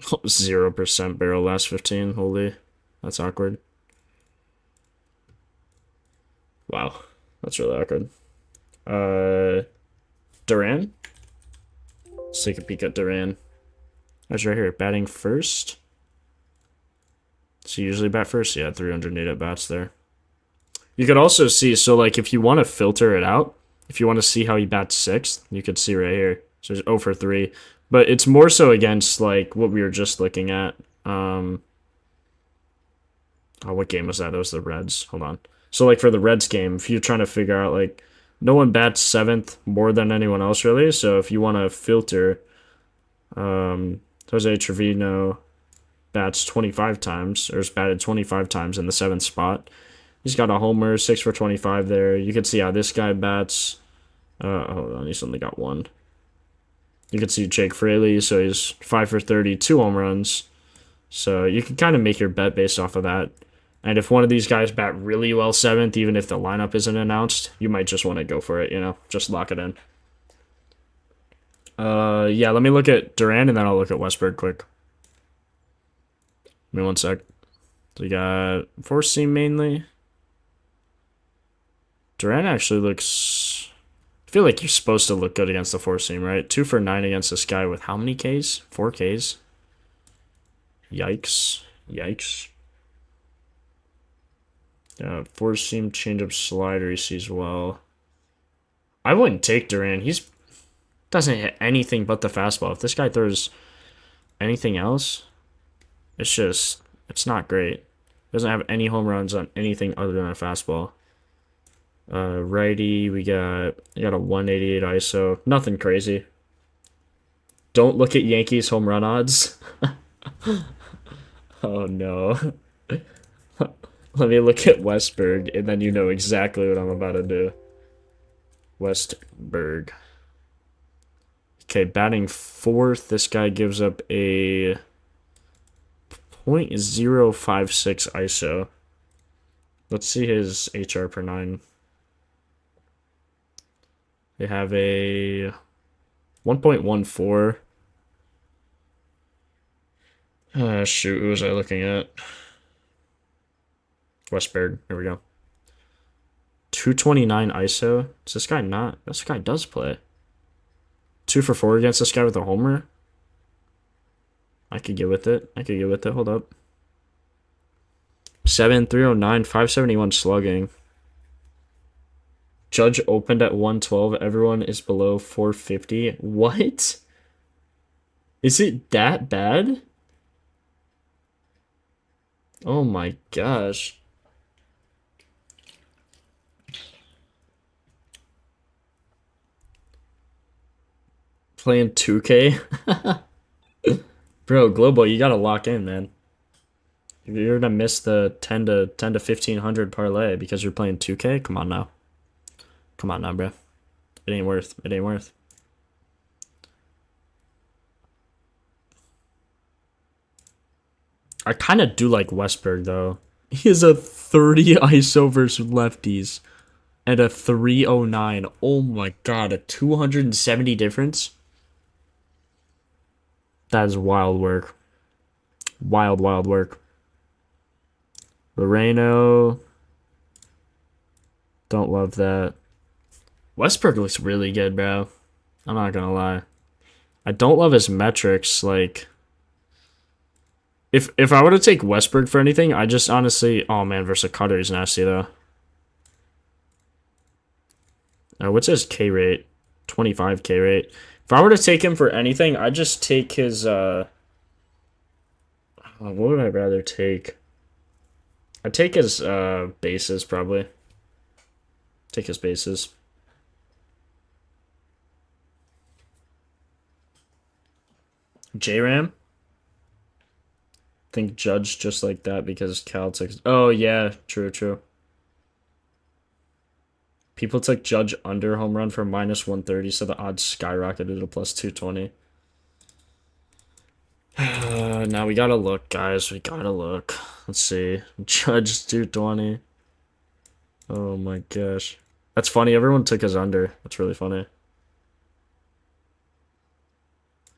[SPEAKER 1] 0% barrel last 15. Holy. That's awkward. Wow. That's really awkward. Duran? Let's take a peek at Duran. That's right here. Batting first. So you usually bat first? Yeah, 308 at bats there. You could also see, so like if you want to filter it out, if you want to see how he bats sixth, you could see right here. So it's 0 for 3. But it's more so against like what we were just looking at. Oh, what game was that? That was the Reds. Hold on. So like for the Reds game, if you're trying to figure out like no one bats seventh more than anyone else really. So if you want to filter, Jose Trevino bats 25 times, or is batted 25 times in the seventh spot. He's got a homer, 6 for 25 there. You can see how this guy bats. Hold on, he's only got one. You can see Jake Fraley, so he's 5 for 30, 2 home runs. So you can kind of make your bet based off of that. And if one of these guys bat really well seventh, even if the lineup isn't announced, you might just want to go for it, you know, just lock it in. Yeah, let me look at Duran and then I'll look at Westberg quick. Give me one sec. So you got four seam mainly. Duran actually looks. I feel like you're supposed to look good against the four seam, right? 2 for 9 against this guy with how many Ks? 4 Ks. Yikes. Yikes. Four seam changeup slider he sees well. I wouldn't take Duran. He's doesn't hit anything but the fastball. If this guy throws anything else, it's not great. Doesn't have any home runs on anything other than a fastball. Righty, we got a 188 ISO. Nothing crazy. Don't look at Yankees home run odds. Oh no. Let me look at Westberg, and then you know exactly what I'm about to do. Westberg. Okay, batting fourth, this guy gives up a .056 ISO. Let's see his HR per 9. They have a 1.14. Shoot, who was I looking at? Westberg. Here we go. 229 ISO. Does this guy not? This guy does play. 2 for 4 against this guy with a homer. I could get with it. I could get with it. Hold up. 7, 309, 571 slugging. Judge opened at 112. Everyone is below 450. What? Is it that bad? Oh my gosh. Playing 2K? Bro, Global, you gotta lock in, man. You're gonna miss the 10 to 1500 parlay because you're playing 2K? Come on now. Come on now, bro. It ain't worth. It ain't worth. I kind of do like Westberg, though. He has a 30 ISO versus lefties and a 309. Oh my god, a 270 difference? That is wild work. Wild, wild work. Moreno. Don't love that. Westberg looks really good, bro. I'm not gonna lie. I don't love his metrics. Like, if I were to take Westberg for anything, I just honestly, oh man, versus a cutter, he's nasty though. What's his K rate? 25 K rate. If I were to take him for anything, I'd just take his. What would I rather take? I'd take his bases probably. Take his bases. J-Ram? Think Judge just like that because Cal took. Oh, yeah. True, true. People took Judge under home run for minus 130, so the odds skyrocketed to plus 220. Now we gotta look, guys. We gotta look. Let's see. Judge 220. Oh my gosh. That's funny. Everyone took his under. That's really funny.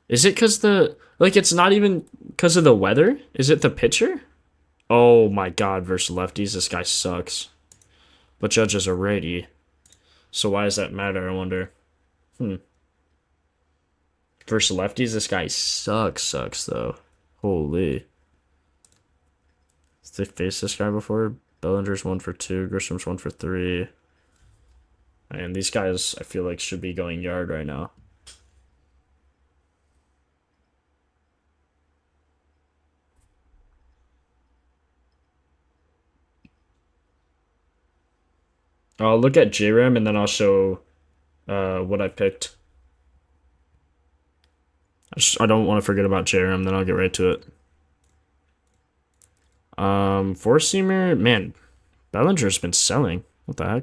[SPEAKER 1] Is it because the... Like, it's not even because of the weather? Is it the pitcher? Oh my god, versus lefties. This guy sucks. But Judge is a righty. So why does that matter, I wonder? Versus lefties, this guy sucks, though. Holy. Did they face this guy before? Bellinger's 1 for 2. Grisham's 1 for 3. And these guys, I feel like, should be going yard right now. I'll look at JRAM and then I'll show what I picked. I don't want to forget about JRAM, then I'll get right to it. Four-seamer, man, Bellinger's been selling. What the heck?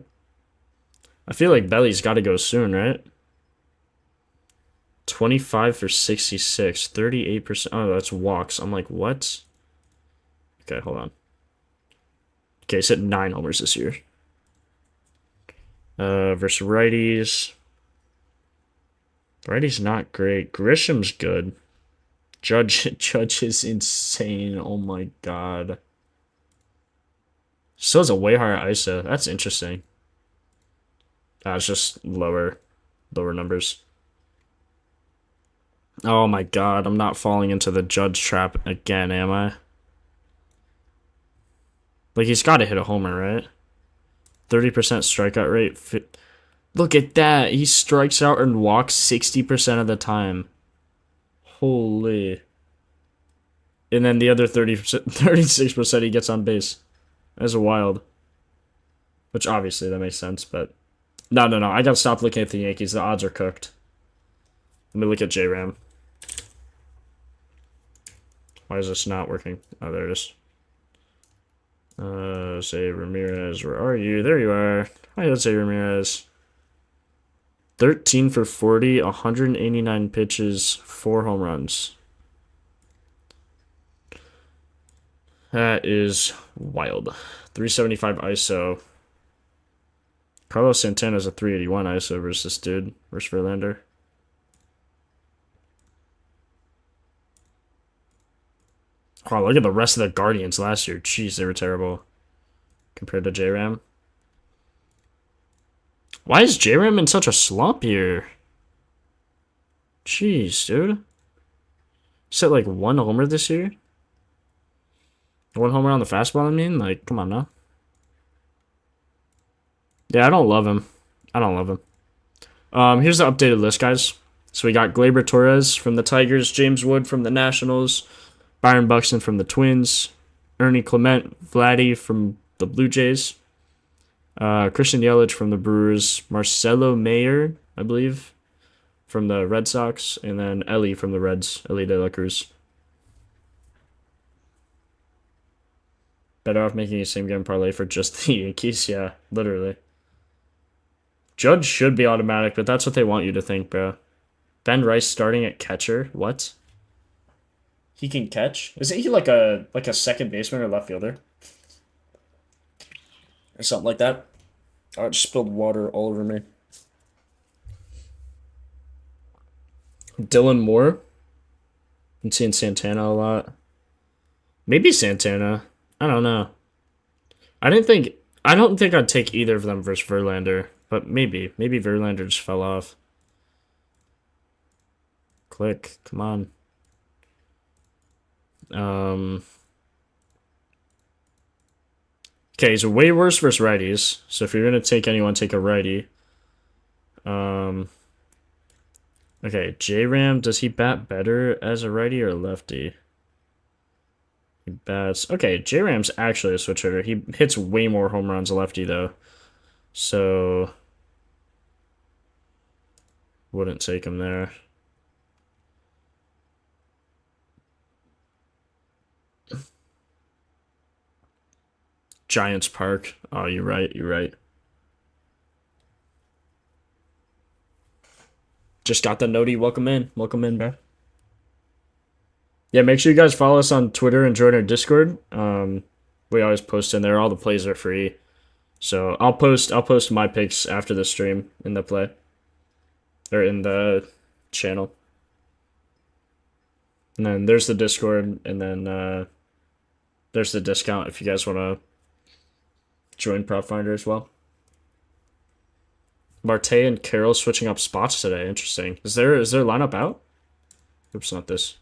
[SPEAKER 1] I feel like Belly's got to go soon, right? 25 for 66, 38%. Oh, that's walks. I'm like, what? Okay, hold on. Okay, he's hit 9 homers this year. Versus righties. Righty's not great. Grisham's good. Judge is insane. Oh my god. Still has a way higher ISO. That's interesting. It's just lower numbers. Oh my god, I'm not falling into the Judge trap again, am I? Like, he's got to hit a homer, right? 30% strikeout rate. Look at that. He strikes out and walks 60% of the time. Holy. And then the other 36% he gets on base. That's wild. Which obviously that makes sense, but... No. I gotta stop looking at the Yankees. The odds are cooked. Let me look at J-Ram. Why is this not working? Oh, there it is. Say Ramirez, where are you? There you are. Hi, let's say Ramirez. 13 for 40, 189 pitches, 4 home runs. That is wild. 375 ISO. Carlos Santana's a 381 ISO versus this dude, versus Verlander. Oh, look at the rest of the Guardians last year. Jeez, they were terrible. Compared to J-Ram. Why is J-Ram in such a slump here? Jeez, dude. He's hit like 1 homer this year. 1 homer on the fastball, I mean? Like, come on now. Yeah, I don't love him. I don't love him. Here's the updated list, guys. So we got Gleyber Torres from the Tigers, James Wood from the Nationals, Byron Buxton from the Twins, Ernie Clement, Vladdy from the Blue Jays, Christian Yelich from the Brewers, Marcelo Mayer, I believe, from the Red Sox, and then Ellie from the Reds, Ellie De La Cruz. Better off making a same game parlay for just the Yankees, yeah, literally. Judge should be automatic, but that's what they want you to think, bro. Ben Rice starting at catcher? What? He can catch? Isn't he like a second baseman or left fielder? Or something like that? Oh, I just spilled water all over me. Dylan Moore. I'm seeing Santana a lot. Maybe Santana. I don't know. I don't think I'd take either of them versus Verlander, but maybe Verlander just fell off. Click, come on. Okay, so way worse versus righties. So if you're gonna take anyone, take a righty. Okay, J-Ram, does he bat better as a righty or a lefty? He bats. Okay, J-Ram's actually a switch hitter. He hits way more home runs lefty though. So wouldn't take him there. Giants Park. Oh, you're right. You're right. Just got the noti. Welcome in. Welcome in, bro. Yeah, make sure you guys follow us on Twitter and join our Discord. We always post in there. All the plays are free. So I'll post my picks after the stream in the play. Or in the channel. And then there's the Discord, and then there's the discount if you guys want to join Propfinder as well. Marte and Carroll switching up spots today. Interesting. Is their lineup out? Oops, not this.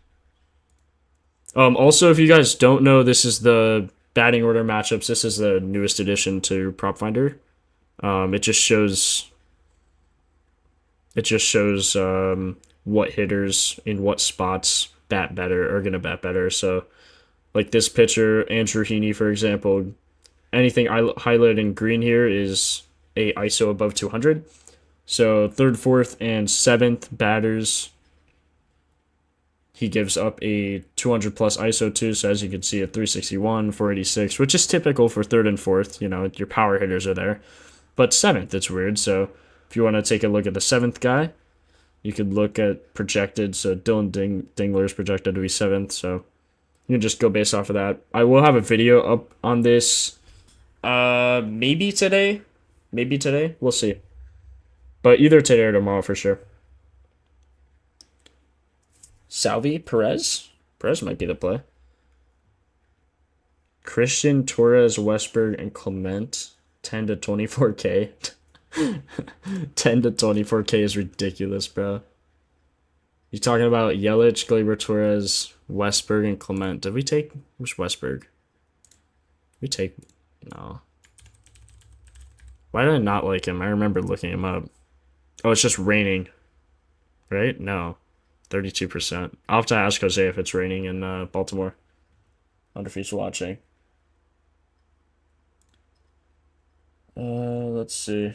[SPEAKER 1] Also, if you guys don't know, this is the batting order matchups. This is the newest addition to Propfinder. It just shows what hitters in what spots bat better are gonna bat better. So, like this pitcher, Andrew Heaney, for example, anything I highlighted in green here is a ISO above 200. So third, fourth, and seventh batters, he gives up a 200 plus ISO too. So as you can see, a 361, 486, which is typical for third and fourth. You know, your power hitters are there. But seventh, it's weird. So if you want to take a look at the seventh guy, you could look at projected. So Dylan Dingler is projected to be seventh. So you can just go based off of that. I will have a video up on this. Maybe today. We'll see. But either today or tomorrow for sure. Salvi Perez? Perez might be the play. Christian, Torres, Westberg, and Clement. 10 to 24K. 10 to 24K is ridiculous, bro. You talking about Yelich, Gleyber Torres, Westberg, and Clement. Did we take... Where's Westberg? We take... No. Why did I not like him? I remember looking him up. Oh, it's just raining. Right? No. 32%. I'll have to ask Jose if it's raining in Baltimore. I wonder if he's watching. Let's see.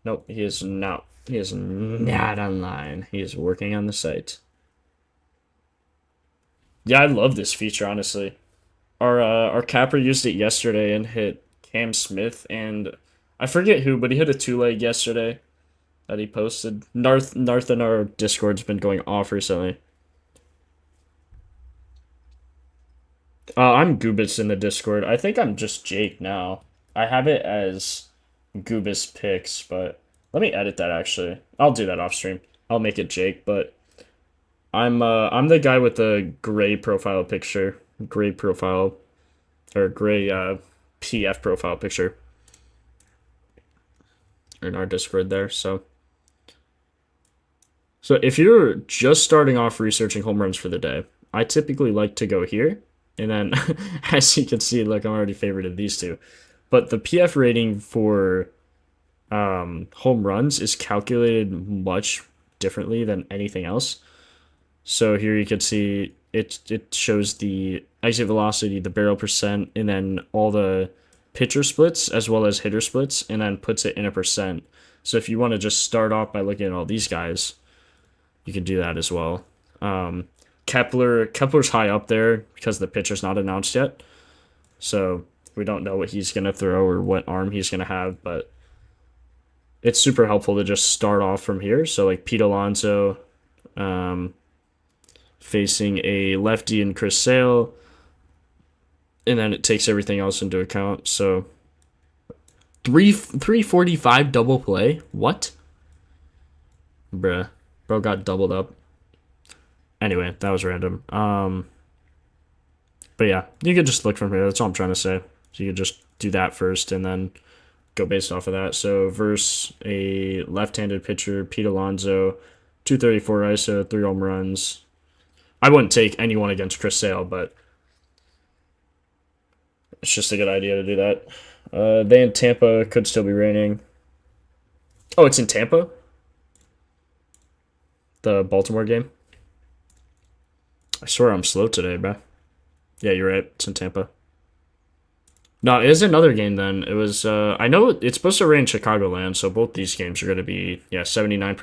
[SPEAKER 1] Nope, he is not. He is not online. He is working on the site. Yeah, I love this feature, honestly. Our capper used it yesterday and hit Cam Smith and I forget who, but he hit a 2-leg yesterday that he posted. Narth in our Discord's been going off recently. I'm Goobis in the Discord. I think I'm just Jake now. I have it as Goobis Picks, but let me edit that actually. I'll do that off stream. I'll make it Jake, but I'm the guy with the gray profile picture. Gray profile or gray PF profile picture. in our Discord there. So if you're just starting off researching home runs for the day, I typically like to go here. And then, as you can see, look, I'm already favorited these two. But the PF rating for home runs is calculated much differently than anything else. So here you can see it shows the exit velocity, the barrel percent, and then all the pitcher splits as well as hitter splits, and then puts it in a percent. So if you want to just start off by looking at all these guys, you can do that as well. Kepler's high up there because the pitcher's not announced yet. So we don't know what he's going to throw or what arm he's going to have, but it's super helpful to just start off from here. So like Pete Alonso facing a lefty and Chris Sale, and then it takes everything else into account. So 345 double play? What? Bruh. Bro got doubled up. Anyway, that was random. But yeah, you could just look from here. That's all I'm trying to say. So you could just do that first and then go based off of that. So versus a left-handed pitcher, Pete Alonso, 234 ISO, 3 home runs. I wouldn't take anyone against Chris Sale, but it's just a good idea to do that. They in Tampa could still be raining. Oh, it's in Tampa? The Baltimore game? I swear I'm slow today, bro. Yeah, you're right. It's in Tampa. No, it is another game then. It was, I know it's supposed to rain Chicagoland, so both these games are going to be, 79%,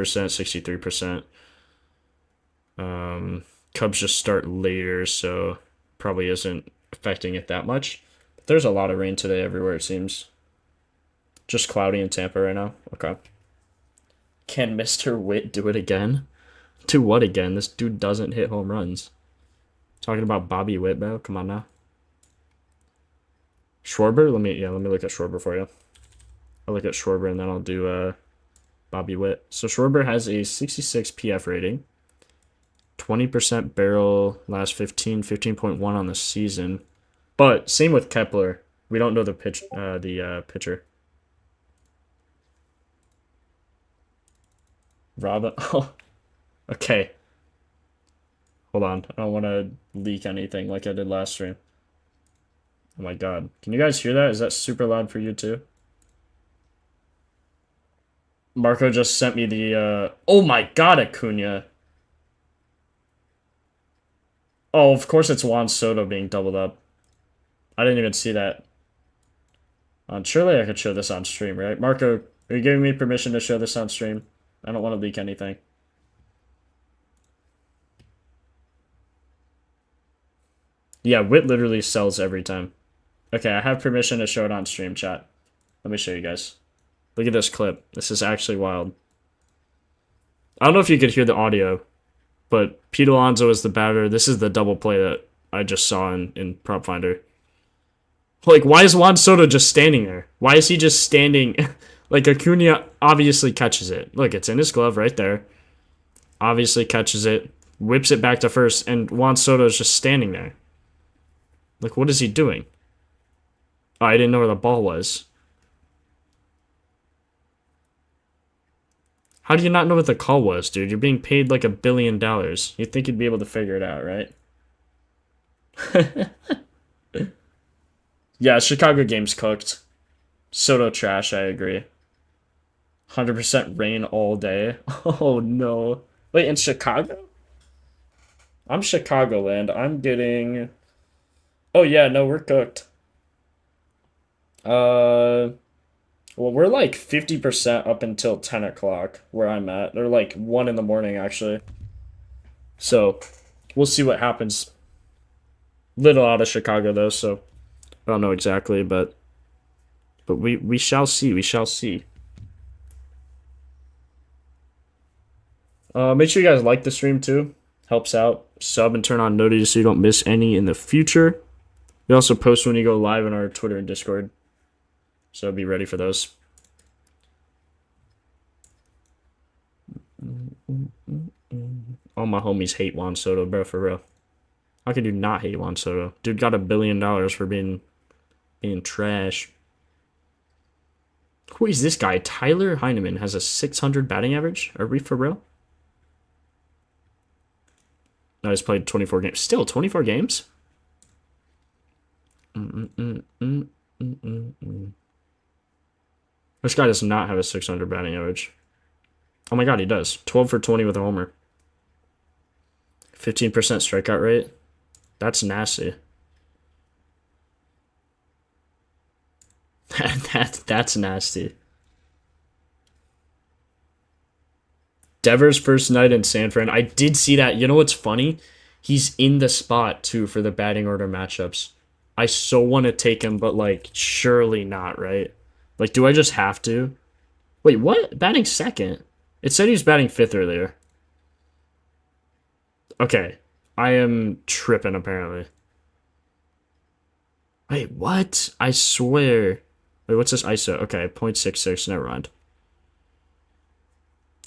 [SPEAKER 1] 63%. Cubs just start later, so probably isn't affecting it that much. But there's a lot of rain today everywhere, it seems. Just cloudy in Tampa right now. Okay. Can Mr. Witt do it again? Do what again? This dude doesn't hit home runs. Talking about Bobby Witt, bro. Come on now. Schwarber? Let me look at Schwarber for you. I'll look at Schwarber and then I'll do Bobby Witt. So Schwarber has a 66 PF rating. 20% barrel last 15.1 on the season. But same with Kepler. We don't know the pitcher. Robin. Oh, okay. Hold on. I don't want to leak anything like I did last stream. Oh my god. Can you guys hear that? Is that super loud for you too? Marco just sent me the, oh my god, Acuna. Oh, of course it's Juan Soto being doubled up. I didn't even see that. Surely I could show this on stream, right? Marco, are you giving me permission to show this on stream? I don't want to leak anything. Yeah, Wit literally sells every time. Okay, I have permission to show it on stream, chat. Let me show you guys. Look at this clip. This is actually wild. I don't know if you could hear the audio, but Pete Alonso is the batter. This is the double play that I just saw in Propfinder. Like, why is Juan Soto just standing there? Why is he just standing? Like, Acuna obviously catches it. Look, it's in his glove right there. Obviously catches it. Whips it back to first, and Juan Soto is just standing there. Like, what is he doing? Oh, I didn't know where the ball was. How do you not know what the call was, dude? You're being paid like $1 billion. You'd think you'd be able to figure it out, right? Yeah, Chicago game's cooked. Soto trash, I agree. 100% rain all day. Oh, no. Wait, in Chicago? I'm Chicagoland. I'm getting... Oh, yeah, no, we're cooked. Well, we're like 50% up until 10 o'clock where I'm at. They're like 1 in the morning, actually. So, we'll see what happens. Little out of Chicago, though, so I don't know exactly, but we shall see. We shall see. Make sure you guys like the stream, too. Helps out. Sub and turn on notifications so you don't miss any in the future. We also post when you go live on our Twitter and Discord. So be ready for those. All my homies hate Juan Soto, bro, for real. How could you not hate Juan Soto? Dude got $1 billion for being trash. Who is this guy? Tyler Heineman has a 600 batting average. Are we for real? No, he's played 24 games. Still 24 games? This guy does not have a 600 batting average. Oh my god, he does. 12 for 20 with a homer. 15% strikeout rate. That's nasty. That's nasty. Devers' first night in San Fran. I did see that. You know what's funny? He's in the spot, too, for the batting order matchups. I so want to take him, but, like, surely not, right? Like, do I just have to? Wait, what? Batting second? It said he was batting fifth earlier. Okay. I am tripping, apparently. Wait, what? I swear. Wait, what's this ISO? Okay, 0.66. Never mind.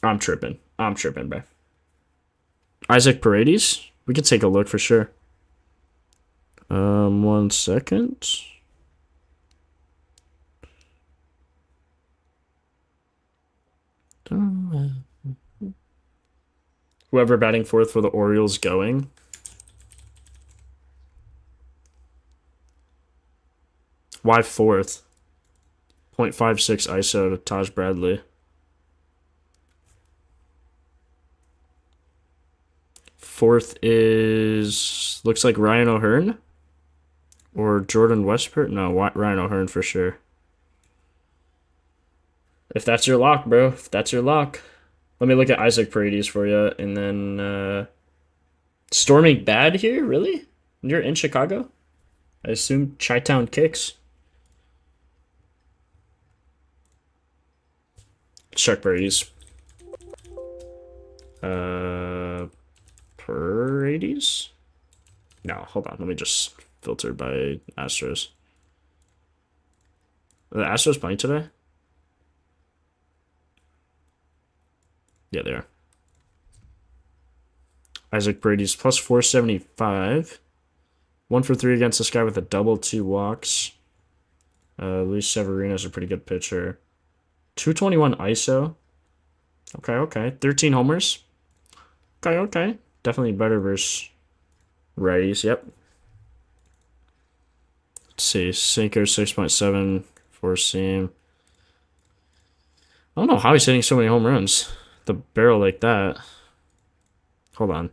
[SPEAKER 1] I'm tripping. I'm tripping, bro. Isaac Paredes? We could take a look for sure. 1 second. Whoever batting fourth for the Orioles going. Why fourth? 0.56 ISO to Taj Bradley. Fourth is looks like Ryan O'Hearn or Jordan Westbrook. No, Ryan O'Hearn for sure. If that's your lock, bro. If that's your lock. Let me look at Isaac Paredes for you, and then storming bad here. Really? You're in Chicago? I assume Chi-Town kicks. Check Paredes. Paredes? No, hold on. Let me just filter by Astros. Are the Astros playing today? Yeah, they are. Isaac Paredes plus 475. 1 for 3 against this guy with a double, 2 walks. Luis Severino's a pretty good pitcher. 221 ISO. Okay. 13 homers. Okay. Definitely better versus righties. Yep. Let's see. Sinker 6.7. 4-seam. I don't know how he's hitting so many home runs. The barrel like that. Hold on.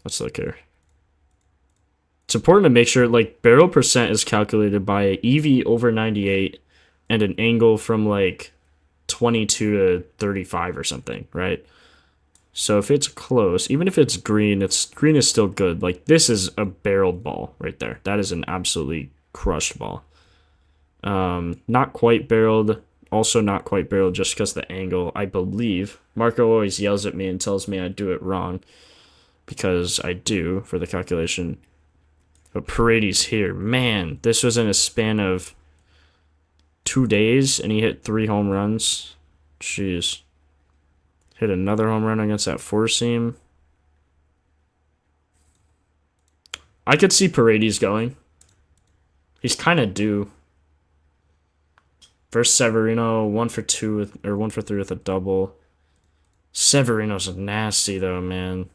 [SPEAKER 1] Let's look here. It's important to make sure, like, barrel percent is calculated by EV over 98 and an angle from, like, 22 to 35 or something, right? So if it's close, even if it's green is still good. Like, this is a barreled ball right there. That is an absolutely crushed ball. Not quite barreled. Also not quite barreled just because the angle, I believe. Marco always yells at me and tells me I do it wrong. Because I do for the calculation. But Paredes here. Man, this was in a span of 2 days and he hit 3 home runs. Jeez. Hit another home run against that 4-seam. I could see Paredes going. He's kind of due. Versus Severino, 1 for 2 with, or 1 for 3 with a double. Severino's nasty though, man.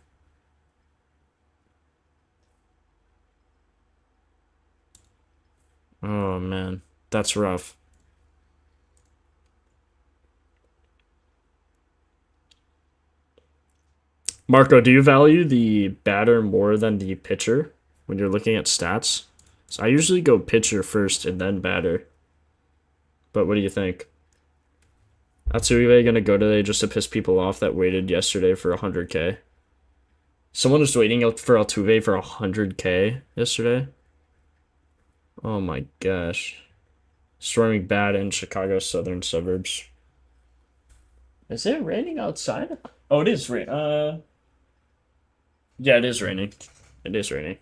[SPEAKER 1] Oh man, that's rough. Marco, do you value the batter more than the pitcher when you're looking at stats? So I usually go pitcher first and then batter. But what do you think? Altuve gonna go today just to piss people off that waited yesterday for 100K? Someone was waiting for Altuve for 100K yesterday? Oh my gosh. Storming bad in Chicago's southern suburbs. Is it raining outside? Oh, it is raining. Yeah, it is raining. It is raining.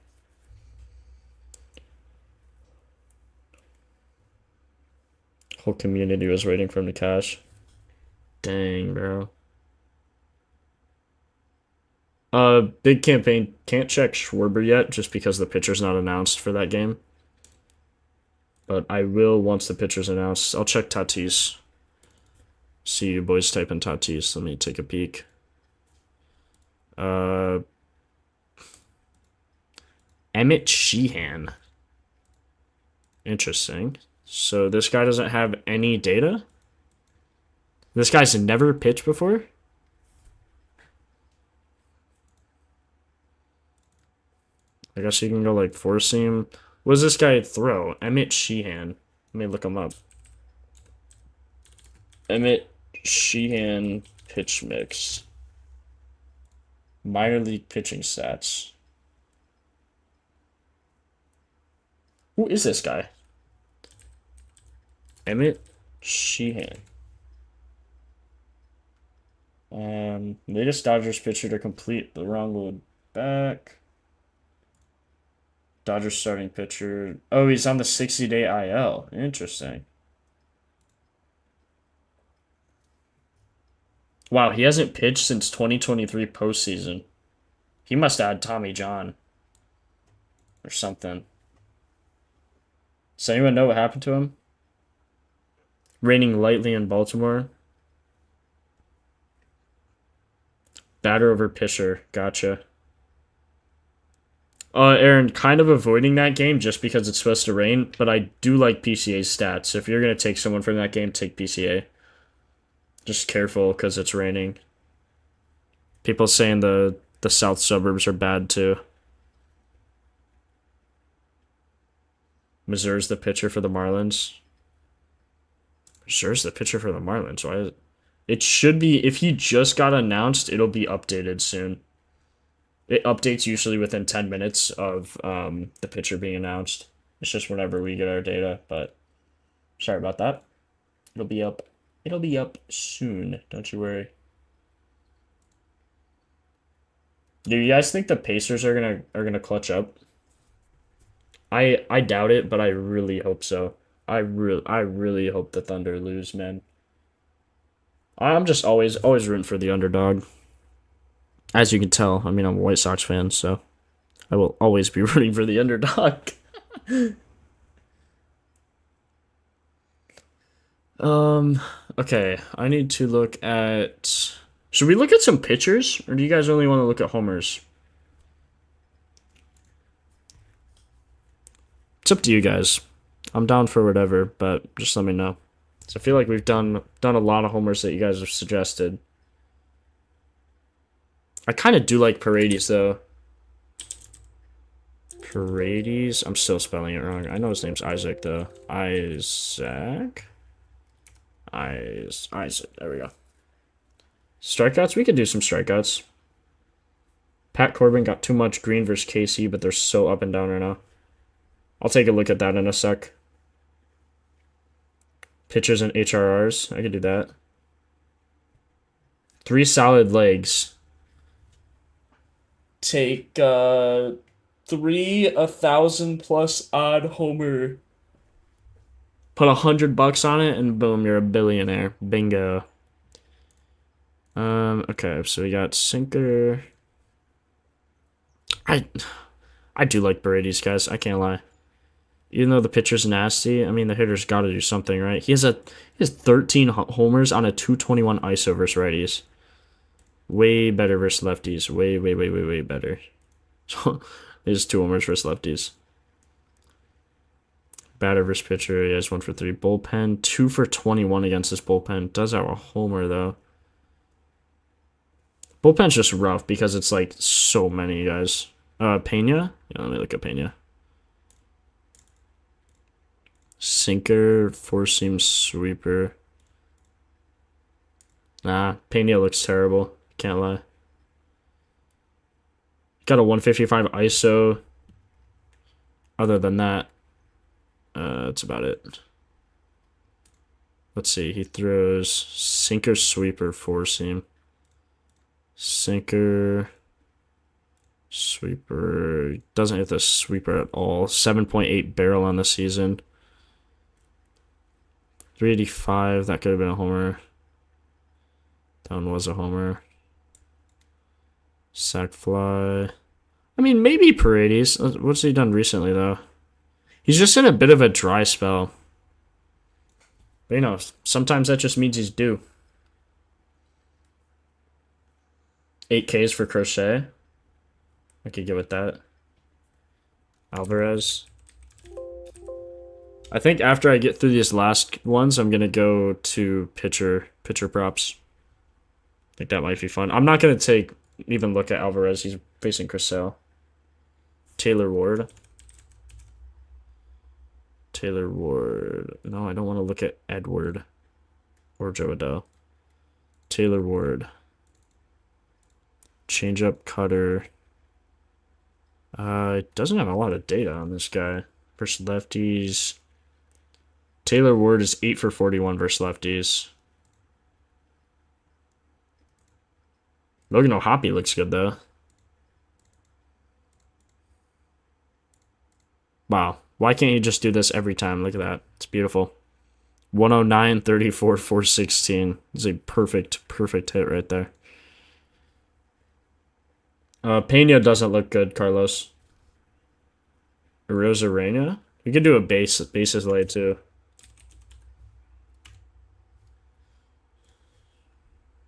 [SPEAKER 1] Whole community was waiting for him to cash. Dang, bro. Big campaign. Can't check Schwarber yet just because the pitcher's not announced for that game. but I will once the pitcher's announced. I'll check Tatis. See you boys type in Tatis. Let me take a peek. Emmett Sheehan. Interesting. So this guy doesn't have any data? This guy's never pitched before? I guess you can go like four seam. What does this guy throw? Emmett Sheehan. Let me look him up. Emmett Sheehan pitch mix. Minor league pitching stats. Who is this guy? Emmett Sheehan. Latest Dodgers pitcher to complete the wrong load back. Dodgers starting pitcher. Oh, he's on the 60-day IL. Interesting. Wow, he hasn't pitched since 2023 postseason. He must have had Tommy John. Or something. Does anyone know what happened to him? Raining lightly in Baltimore. Batter over pitcher. Gotcha. Aaron, kind of avoiding that game just because it's supposed to rain, but I do like PCA's stats. So if you're going to take someone from that game, take PCA. Just careful because it's raining. People saying the south suburbs are bad too. Missouri's the pitcher for the Marlins. Missouri's the pitcher for the Marlins. Why is it? It should be, if he just got announced, it'll be updated soon. It updates usually within 10 minutes of the pitcher being announced. It's just whenever we get our data, but sorry about that. It'll be up. It'll be up soon. Don't you worry. Do you guys think the Pacers are gonna clutch up? I doubt it, but I really hope so. I really hope the Thunder lose, man. I'm just always rooting for the underdog. As you can tell, I mean, I'm a White Sox fan, so I will always be rooting for the underdog. Okay, I need to look at... Should we look at some pitchers, or do you guys only want to look at homers? It's up to you guys. I'm down for whatever, but just let me know. So I feel like we've done a lot of homers that you guys have suggested. I kind of do like Paredes, though. Paredes? I'm still spelling it wrong. I know his name's Isaac, though. Isaac? Isaac. There we go. Strikeouts? We could do some strikeouts. Pat Corbin got too much green versus KC, but they're so up and down right now. I'll take a look at that in a sec. Pitchers and HRRs. I could do that. 3 solid legs. Take 3 1,000+ odd homer. Put $100 on it and boom, you're a billionaire. Bingo. Okay, so we got sinker. I do like Paredes, guys. I can't lie. Even though the pitcher's nasty, I mean the hitter's got to do something, right? He has 13 homers on a 221 ISO versus righties. Way better versus lefties. Way better. There's 2 homers versus lefties. Batter versus pitcher. He has 1 for 3. Bullpen. 2 for 21 against this bullpen. Does have a homer, though. Bullpen's just rough because it's like so many guys. Pena? Yeah, let me look at Pena. Sinker, 4-seam sweeper. Nah, Pena looks terrible. Can't lie. Got a 155 ISO. Other than that, that's about it. Let's see. He throws sinker, sweeper, 4-seam. Sinker, sweeper. Doesn't hit the sweeper at all. 7.8 barrel on the season. 385. That could have been a homer. That one was a homer. Sack fly. I mean, maybe Paredes. What's he done recently, though? He's just in a bit of a dry spell. But, you know, sometimes that just means he's due. 8Ks for Crochet. I could get with that. Alvarez. I think after I get through these last ones, I'm going to go to pitcher props. I think that might be fun. I'm not going to even look at Alvarez. He's facing Chris Sale. Taylor Ward. No, I don't want to look at Edward or Joe Adele. Taylor Ward. Changeup, cutter. It doesn't have a lot of data on this guy. Versus lefties. Taylor Ward is 8 for 41 versus lefties. Logan O'Hoppe looks good, though. Wow. Why can't you just do this every time? Look at that. It's beautiful. 109, 34, 416. It's a perfect hit right there. Pena doesn't look good, Carlos. Rosarena? We could do a bases laid, too.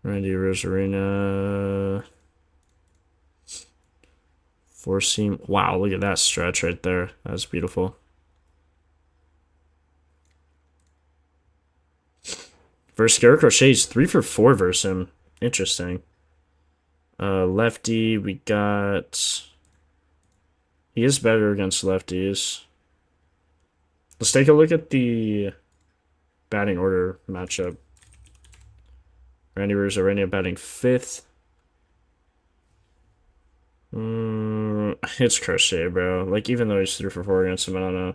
[SPEAKER 1] Randy Rosarena. Four seam. Wow, look at that stretch right there. That's beautiful. Versus Garrett Crochet's 3 for 4 versus him. Interesting. Lefty, we got... He is better against lefties. Let's take a look at the batting order matchup. Randy Rosarena batting 5th. It's Crochet, bro. Like, even though he's 3 for 4 against him, I don't know.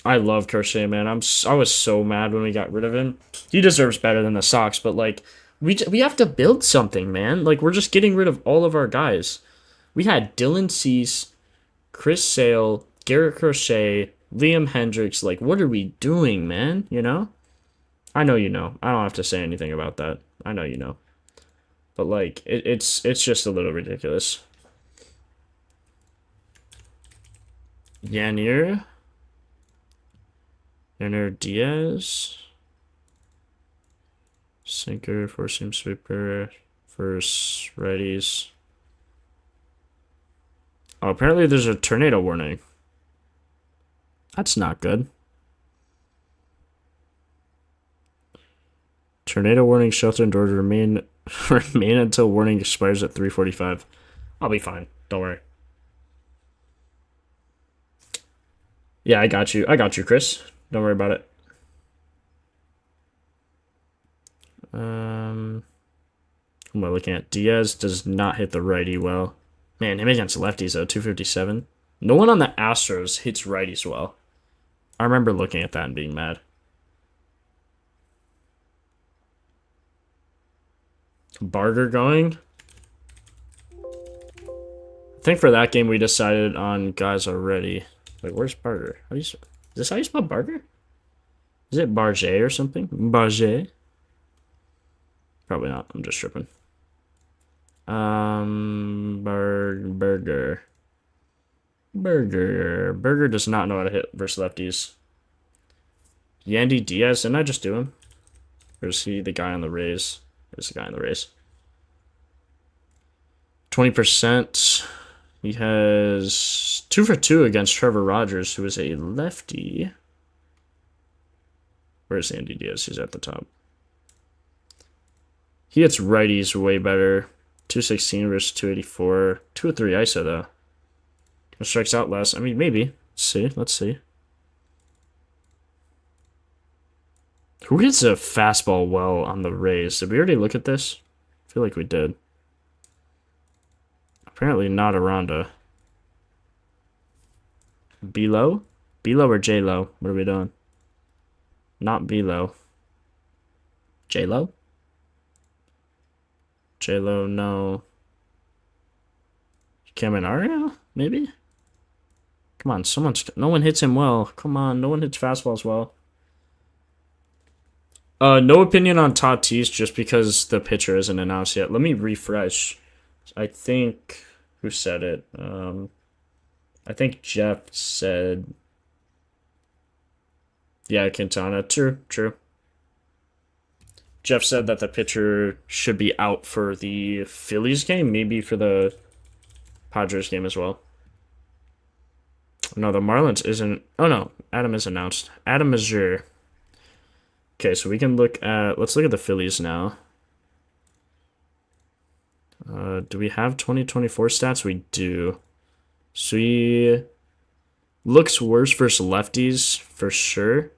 [SPEAKER 1] I love Crochet, man. I was so mad when we got rid of him. He deserves better than the Sox, but like we have to build something, man. Like we're just getting rid of all of our guys. We had Dylan Cease, Chris Sale, Garrett Crochet, Liam Hendricks. Like, what are we doing, man? You know? I know you know. I don't have to say anything about that. I know you know. But like it's just a little ridiculous. Yanir Diaz. Sinker, four-seam sweeper, first righties. Oh, apparently there's a tornado warning. That's not good. Tornado warning, shelter endured, remain until warning expires at 3:45. I'll be fine. Don't worry. Yeah, I got you. I got you, Chris. Don't worry about it. Who am I looking at? Diaz does not hit the righty well. Man, him against lefties, though, 257. No one on the Astros hits righties well. I remember looking at that and being mad. Barger going. I think for that game we decided on guys already. Wait, where's Barger? Is this how you spell Barger? Is it Barger or something? Barger? Probably not. I'm just tripping. Burger. Burger does not know how to hit versus lefties. Yandy Diaz, didn't I just do him? Or is he the guy on the Rays? There's the guy on the Rays. 20%. He has 2 for 2 against Trevor Rogers, who is a lefty. Where's Yandy Diaz? He's at the top. He hits righties way better. 216 versus 284. 203 ISO, though. Strikes out less. I mean, maybe. Let's see. Who hits a fastball well on the Rays? Did we already look at this? I feel like we did. Apparently not Aranda. B-Lo? B-Lo or J-Lo? What are we doing? Not B-Lo. J-Lo? J-Lo, no. Caminario? Maybe? Come on, no one hits him well. Come on, no one hits fastballs well. No opinion on Tatis just because the pitcher isn't announced yet. Let me refresh. I think... Who said it? I think Jeff said, yeah, Quintana. True, true. Jeff said that the pitcher should be out for the Phillies game, maybe for the Padres game as well. No, the Marlins isn't. Oh no, Adam is announced. Adam Mazur. Okay, so we can look at. Let's look at the Phillies now. Do we have 2024 stats? We do. So he looks worse versus lefties for sure.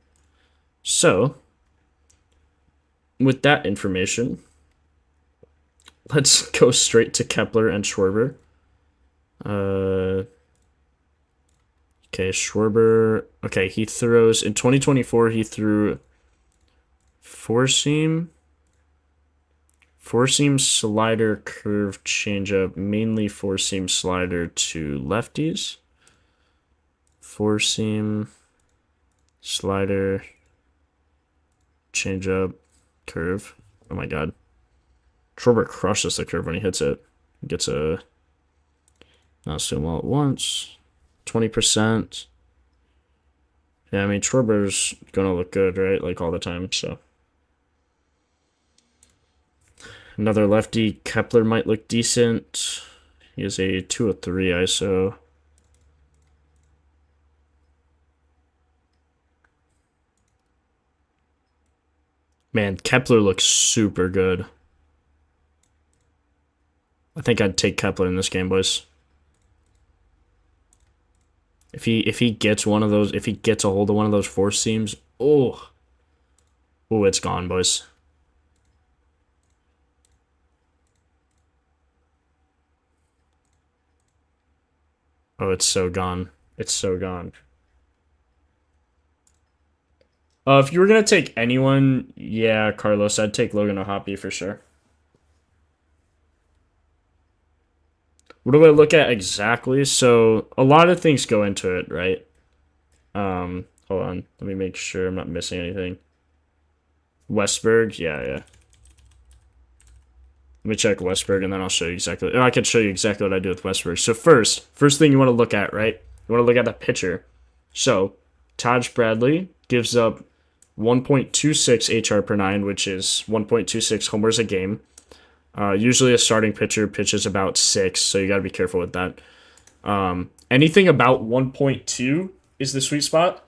[SPEAKER 1] So, with that information, let's go straight to Kepler and Schwarber. Okay, Schwarber. Okay, he throws in 2024. He threw four seam, slider, curve, changeup, mainly four seam slider to lefties. Four seam, slider, changeup, curve. Oh my god. Schwarber crushes the curve when he hits it. He gets a not zoom all at once. 20%. Yeah, I mean Schwarber's gonna look good, right? Like all the time, so. Another lefty, Kepler might look decent. He has a 203 ISO. Man, Kepler looks super good. I think I'd take Kepler in this game, boys. If he gets one of those, if he gets a hold of one of those four seams, oh, it's gone, boys. Oh, it's so gone. It's so gone. If you were gonna take anyone, yeah, Carlos, I'd take Logan O'Hoppe for sure. What do I look at exactly? So a lot of things go into it, right? Hold on, let me make sure I'm not missing anything. Westberg, yeah. Let me check Westberg, and then I'll show you exactly. Or I can show you exactly what I do with Westberg. So first thing you want to look at, right? You want to look at the pitcher. So Taj Bradley gives up 1.26 HR per nine, which is 1.26 homers a game. Usually a starting pitcher pitches about 6, so you got to be careful with that. Anything about 1.2 is the sweet spot.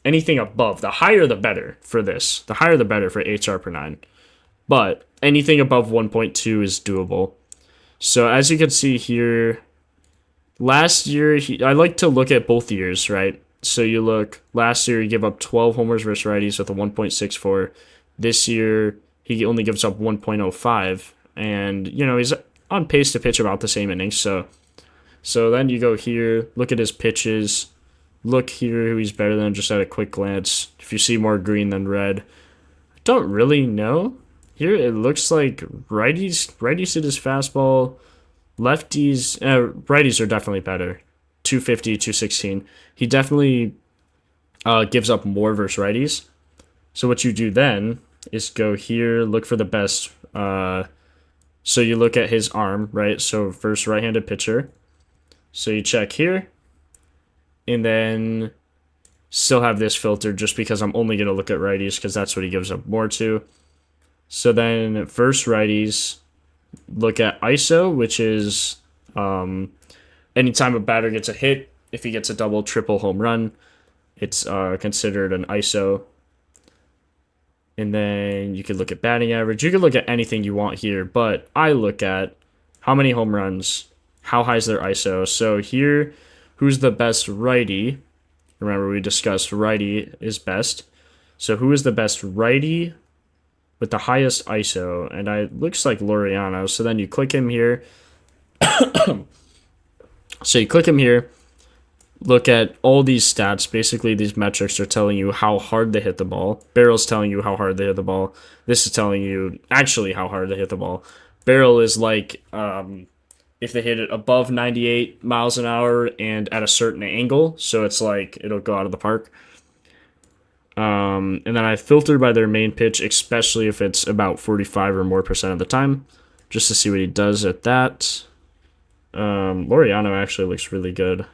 [SPEAKER 1] Anything above, the higher the better for this. The higher the better for HR per nine. But anything above 1.2 is doable. So as you can see here, last year, I like to look at both years, right? So you look, last year he gave up 12 homers versus righties with a 1.64. This year, he only gives up 1.05. And, he's on pace to pitch about the same innings. So then you go here, look at his pitches. Look here who he's better than just at a quick glance. If you see more green than red. I don't really know. Here it looks like righties hit his fastball. Lefties, righties are definitely better. 250, 216. He definitely gives up more versus righties. So what you do then is go here, look for the best. So you look at his arm, right? So first right-handed pitcher. So you check here. And then still have this filter just because I'm only going to look at righties because that's what he gives up more to. So then first righties, look at ISO, which is anytime a batter gets a hit, if he gets a double, triple, home run, it's considered an ISO. And then you could look at batting average. You could look at anything you want here, but I look at how many home runs, how high is their ISO. So here, who's the best righty? Remember, we discussed righty is best. So who is the best righty with the highest ISO? And it looks like Laureano. So then you click him here. So you click him here. Look at all these stats. Basically, these metrics are telling you how hard they hit the ball. Barrel's telling you how hard they hit the ball. This is telling you actually how hard they hit the ball. Barrel is like if they hit it above 98 miles an hour and at a certain angle. So it's like it'll go out of the park. And then I filter by their main pitch, especially if it's about 45 or more % of the time, just to see what he does at that. Laureano actually looks really good.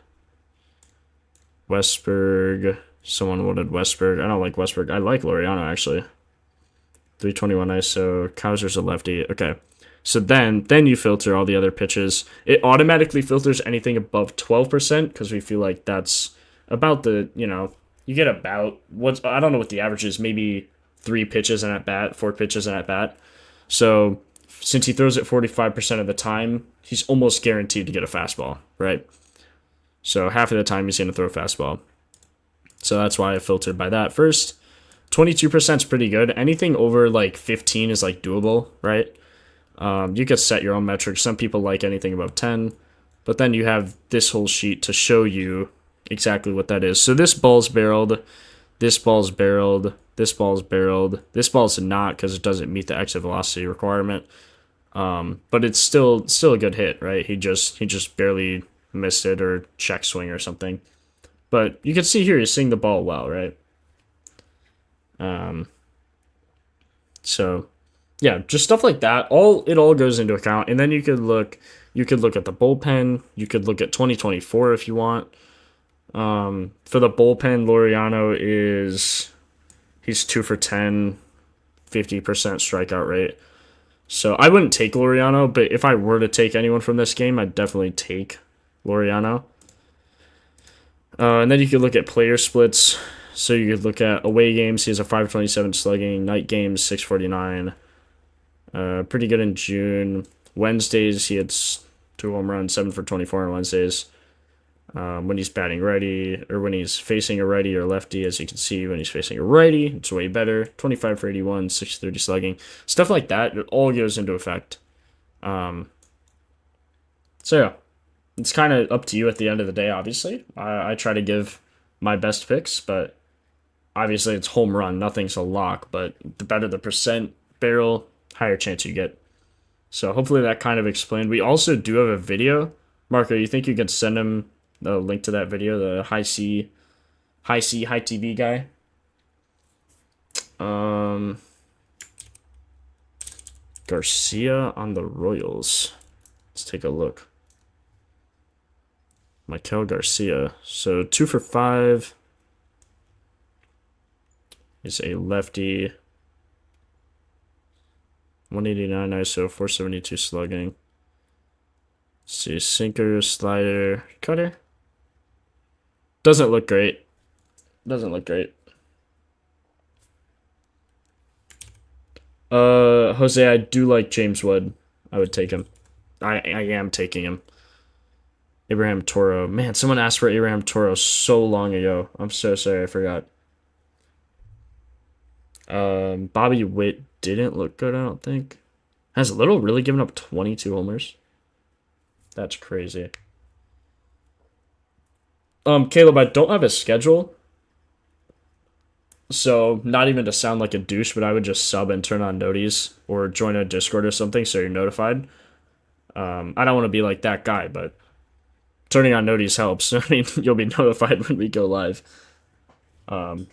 [SPEAKER 1] Westberg. Someone wanted Westberg. I don't like Westberg. I like Laureano, actually. 321 ISO. Kaiser's a lefty. Okay. So then you filter all the other pitches. It automatically filters anything above 12% because we feel like that's about the, you get about, I don't know what the average is, maybe 3 pitches and at bat, 4 pitches and at bat. So since he throws it 45% of the time, he's almost guaranteed to get a fastball, right? So half of the time he's going to throw a fastball. So that's why I filtered by that first. 22% is pretty good. Anything over like 15 is like doable, right? You could set your own metrics. Some people like anything above 10, but then you have this whole sheet to show you exactly what that is. So this ball's barreled, this ball's barreled, this ball's barreled, this ball's not because it doesn't meet the exit velocity requirement. But it's still a good hit, right? He just barely missed it or check swing or something. But you can see here he's seeing the ball well, right? So yeah, just stuff like that. It all goes into account, and then you could look at the bullpen. You could look at 2024 if you want. For the bullpen, Laureano he's 2 for 10, 50% strikeout rate. So I wouldn't take Laureano, but if I were to take anyone from this game, I'd definitely take Laureano. And then you could look at player splits. So you could look at away games. He has a 527 slugging. Night games, 649. Pretty good in June. Wednesdays, he had 2 home runs, 7 for 24 on Wednesdays. When he's batting righty, or when he's facing a righty or lefty, as you can see, when he's facing a righty, it's way better. 25 for 81, 630 slugging. Stuff like that, it all goes into effect. So yeah, it's kind of up to you at the end of the day, obviously. I try to give my best picks, but obviously it's home run. Nothing's a lock, but the better the percent barrel, higher chance you get. So hopefully that kind of explained. We also do have a video. Marco, you think you could send him the link to that video, the high TV guy? Garcia on the Royals. Let's take a look. Michael Garcia. So 2 for 5. He's a lefty. 189 ISO, 472 slugging. Let's see, sinker, slider, cutter. Doesn't look great. Jose, I do like James Wood. I would take him. I am taking him. Abraham Toro. Man, someone asked for Abraham Toro so long ago. I'm so sorry, I forgot. Bobby Witt didn't look good, I don't think. Has Little really given up 22 homers? That's crazy. Caleb, I don't have a schedule. So, not even to sound like a douche, but I would just sub and turn on noties or join a Discord or something so you're notified. I don't want to be like that guy, but turning on noties helps. I mean, you'll be notified when we go live.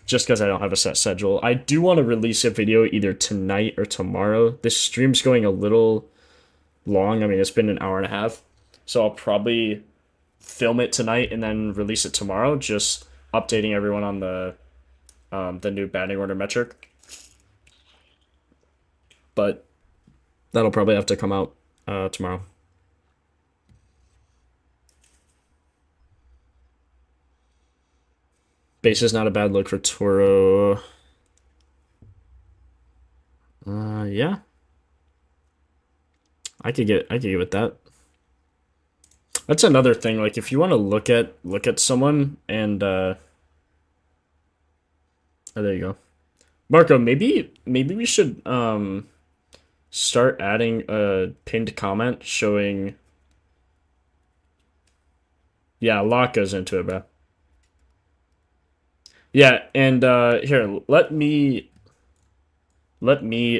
[SPEAKER 1] Just because I don't have a set schedule. I do want to release a video either tonight or tomorrow. This stream's going a little long. I mean, it's been an hour and a half. So I'll probably film it tonight and then release it tomorrow, just updating everyone on the new batting order metric. But that'll probably have to come out tomorrow. Base is not a bad look for Toro. Yeah. I could get with that. That's another thing. Like, if you want to look at someone and oh, there you go, Marco. Maybe we should start adding a pinned comment showing. Yeah, a lot goes into it, bro. Yeah, and here, let me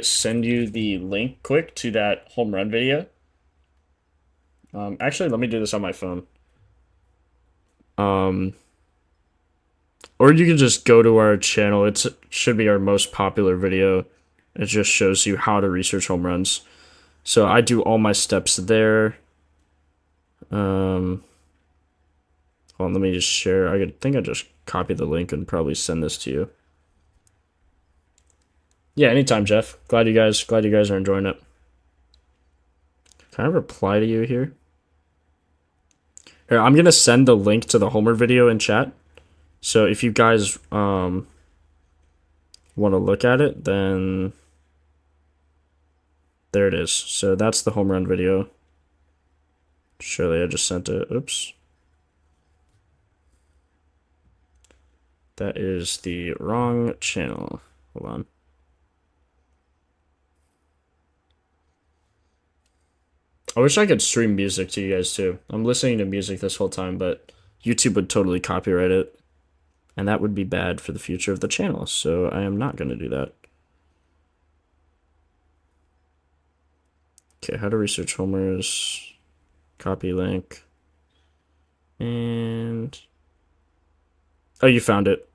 [SPEAKER 1] send you the link quick to that home run video. Actually, let me do this on my phone. Or you can just go to our channel. It should be our most popular video. It just shows you how to research home runs. So I do all my steps there. Hold on, let me just share. I think I just copied the link and probably send this to you. Yeah, anytime, Jeff. Glad you guys are enjoying it. Can I reply to you here? Here, I'm gonna send the link to the Homer video in chat. So if you guys want to look at it, then there it is. So that's the home run video. Surely I just sent it. Oops. That is the wrong channel. Hold on. I wish I could stream music to you guys too. I'm listening to music this whole time, but YouTube would totally copyright it. And that would be bad for the future of the channel, so I am not going to do that. Okay, how to research homers. Copy link. And... oh, you found it.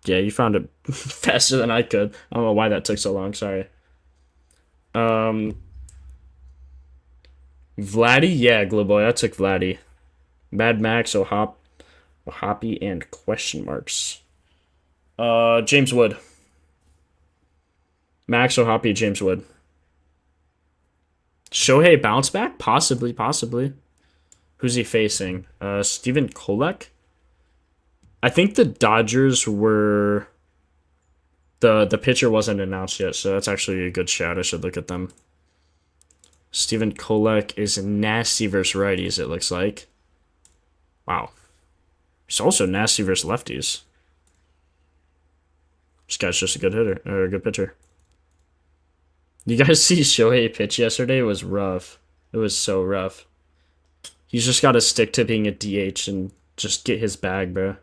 [SPEAKER 1] Yeah, you found it faster than I could. I don't know why that took so long, sorry. Vladdy? Yeah, Glowboy, I took Vladdy. Mad Max, Hoppy, and question marks. James Wood. Max O'Hoppy, James Wood. Shohei bounce back? Possibly. Who's he facing? Steven Kolek? I think the Dodgers were... The pitcher wasn't announced yet, so that's actually a good shout. I should look at them. Steven Kolek is nasty versus righties, it looks like. Wow. He's also nasty versus lefties. This guy's just a good hitter, or a good pitcher. You guys see Shohei pitch yesterday? It was rough. It was so rough. He's just got to stick to being a DH and just get his bag, bro.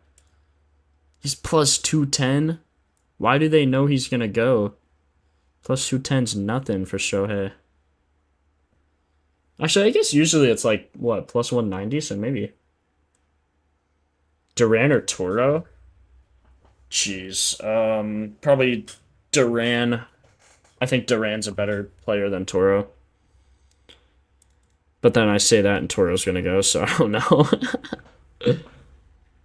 [SPEAKER 1] He's plus 210. Why do they know he's going to go? Plus 210's nothing for Shohei. Actually, I guess usually it's like, what, plus 190? So maybe. Duran or Toro? Jeez. Probably Duran. I think Duran's a better player than Toro. But then I say that and Toro's going to go, so I don't know.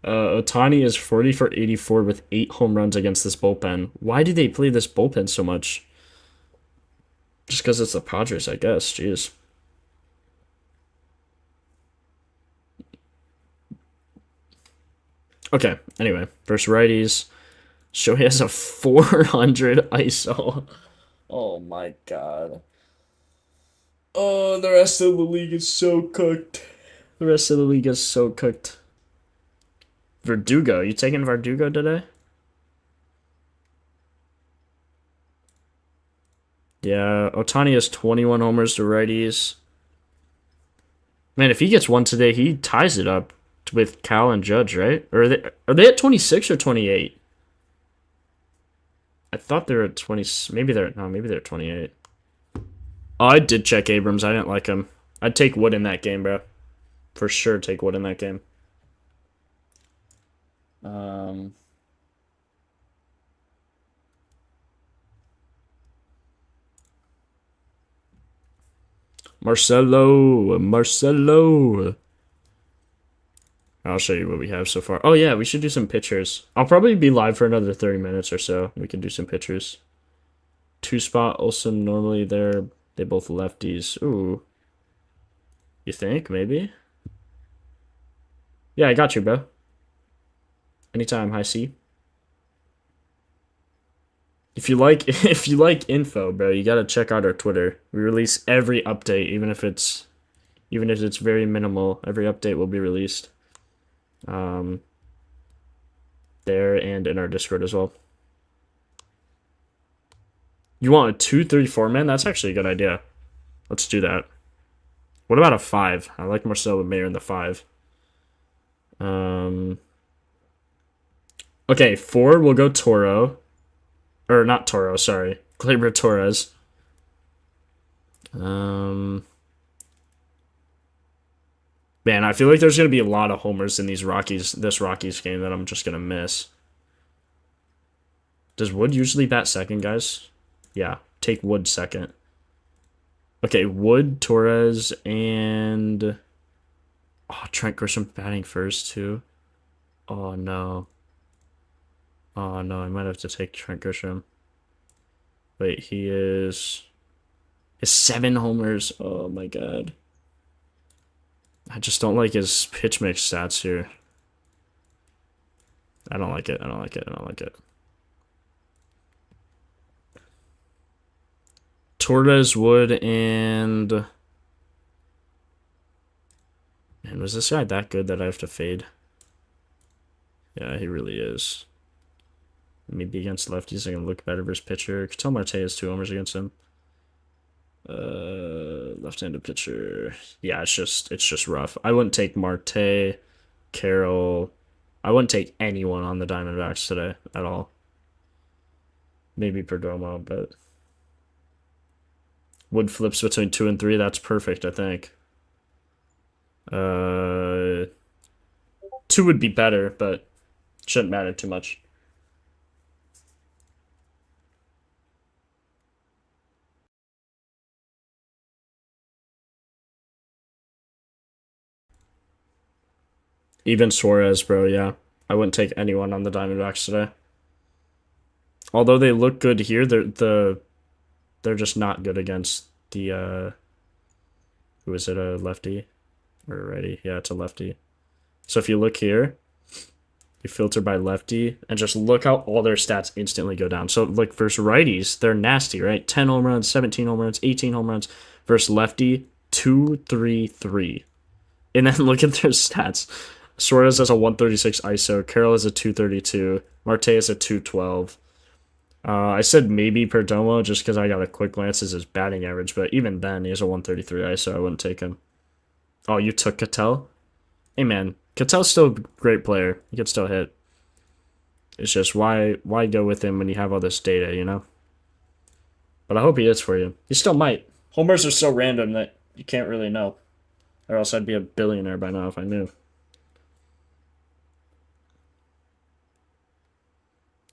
[SPEAKER 1] Ohtani is 40 for 84 with 8 home runs against this bullpen. Why do they play this bullpen so much? Just because it's the Padres, I guess. Jeez. Okay, anyway. Versus righties. Shohei has a 400 ISO. Oh my god. Oh, the rest of the league is so cooked. The rest of the league is so cooked. Verdugo. You taking Verdugo today? Yeah, Ohtani has 21 homers to righties. Man, if he gets one today, he ties it up with Cal and Judge, right? Or are they at 26 or 28? I thought they were at 20. Maybe they're 28. Oh, I did check Abrams. I didn't like him. I'd take Wood in that game, bro. For sure, take Wood in that game. Marcelo. I'll show you what we have so far. Oh, yeah, we should do some pictures. I'll probably be live for another 30 minutes or so. We can do some pictures. 2-spot, Olsen, normally they both lefties. Ooh. You think, maybe? Yeah, I got you, bro. Anytime, high C. If you like info, bro, you gotta check out our Twitter. We release every update, even if it's very minimal. Every update will be released. There and in our Discord as well. You want a 2-3-4 man? That's actually a good idea. Let's do that. What about a 5? I like Marcelo Mayer in the 5. Okay, 4 we'll go Toro. Or not Toro, sorry. Gleyber Torres. Man, I feel like there's gonna be a lot of homers in this Rockies game that I'm just gonna miss. Does Wood usually bat second, guys? Yeah, take Wood second. Okay, Wood, Torres, and Oh, Trent Grisham batting first too. Oh no. Oh no, I might have to take Trent Grisham. Wait, he is 7 homers. Oh my god. I just don't like his pitch mix stats here. I don't like it. I don't like it. I don't like it. Torres, Wood, and was this guy that good that I have to fade? Yeah, he really is. Maybe against lefties I can look better versus pitcher. Tell Marte has 2 homers against him. Left-handed pitcher. Yeah, it's just rough. I wouldn't take Marte, Carroll. I wouldn't take anyone on the Diamondbacks today at all. Maybe Perdomo, but Wood flips between 2 and 3. That's perfect, I think. 2 would be better, but shouldn't matter too much. Even Suarez, bro, yeah. I wouldn't take anyone on the Diamondbacks today. Although they look good here, they're just not good against the who is it, a lefty or a righty? Yeah, it's a lefty. So if you look here, you filter by lefty and just look how all their stats instantly go down. So like versus righties, they're nasty, right? 10 home runs, 17 home runs, 18 home runs. Versus lefty, 2, 3, 3. And then look at their stats. Suarez has a 136 ISO. Carroll has a 232. Marte has a 212. I said maybe Perdomo just because I got a quick glance at his batting average, but even then, he has a 133 ISO. I wouldn't take him. Oh, you took Cattell? Hey, man. Cattell's still a great player. He can still hit. It's just why go with him when you have all this data, you know? But I hope he hits for you. He still might. Homers are so random that you can't really know. Or else I'd be a billionaire by now if I knew.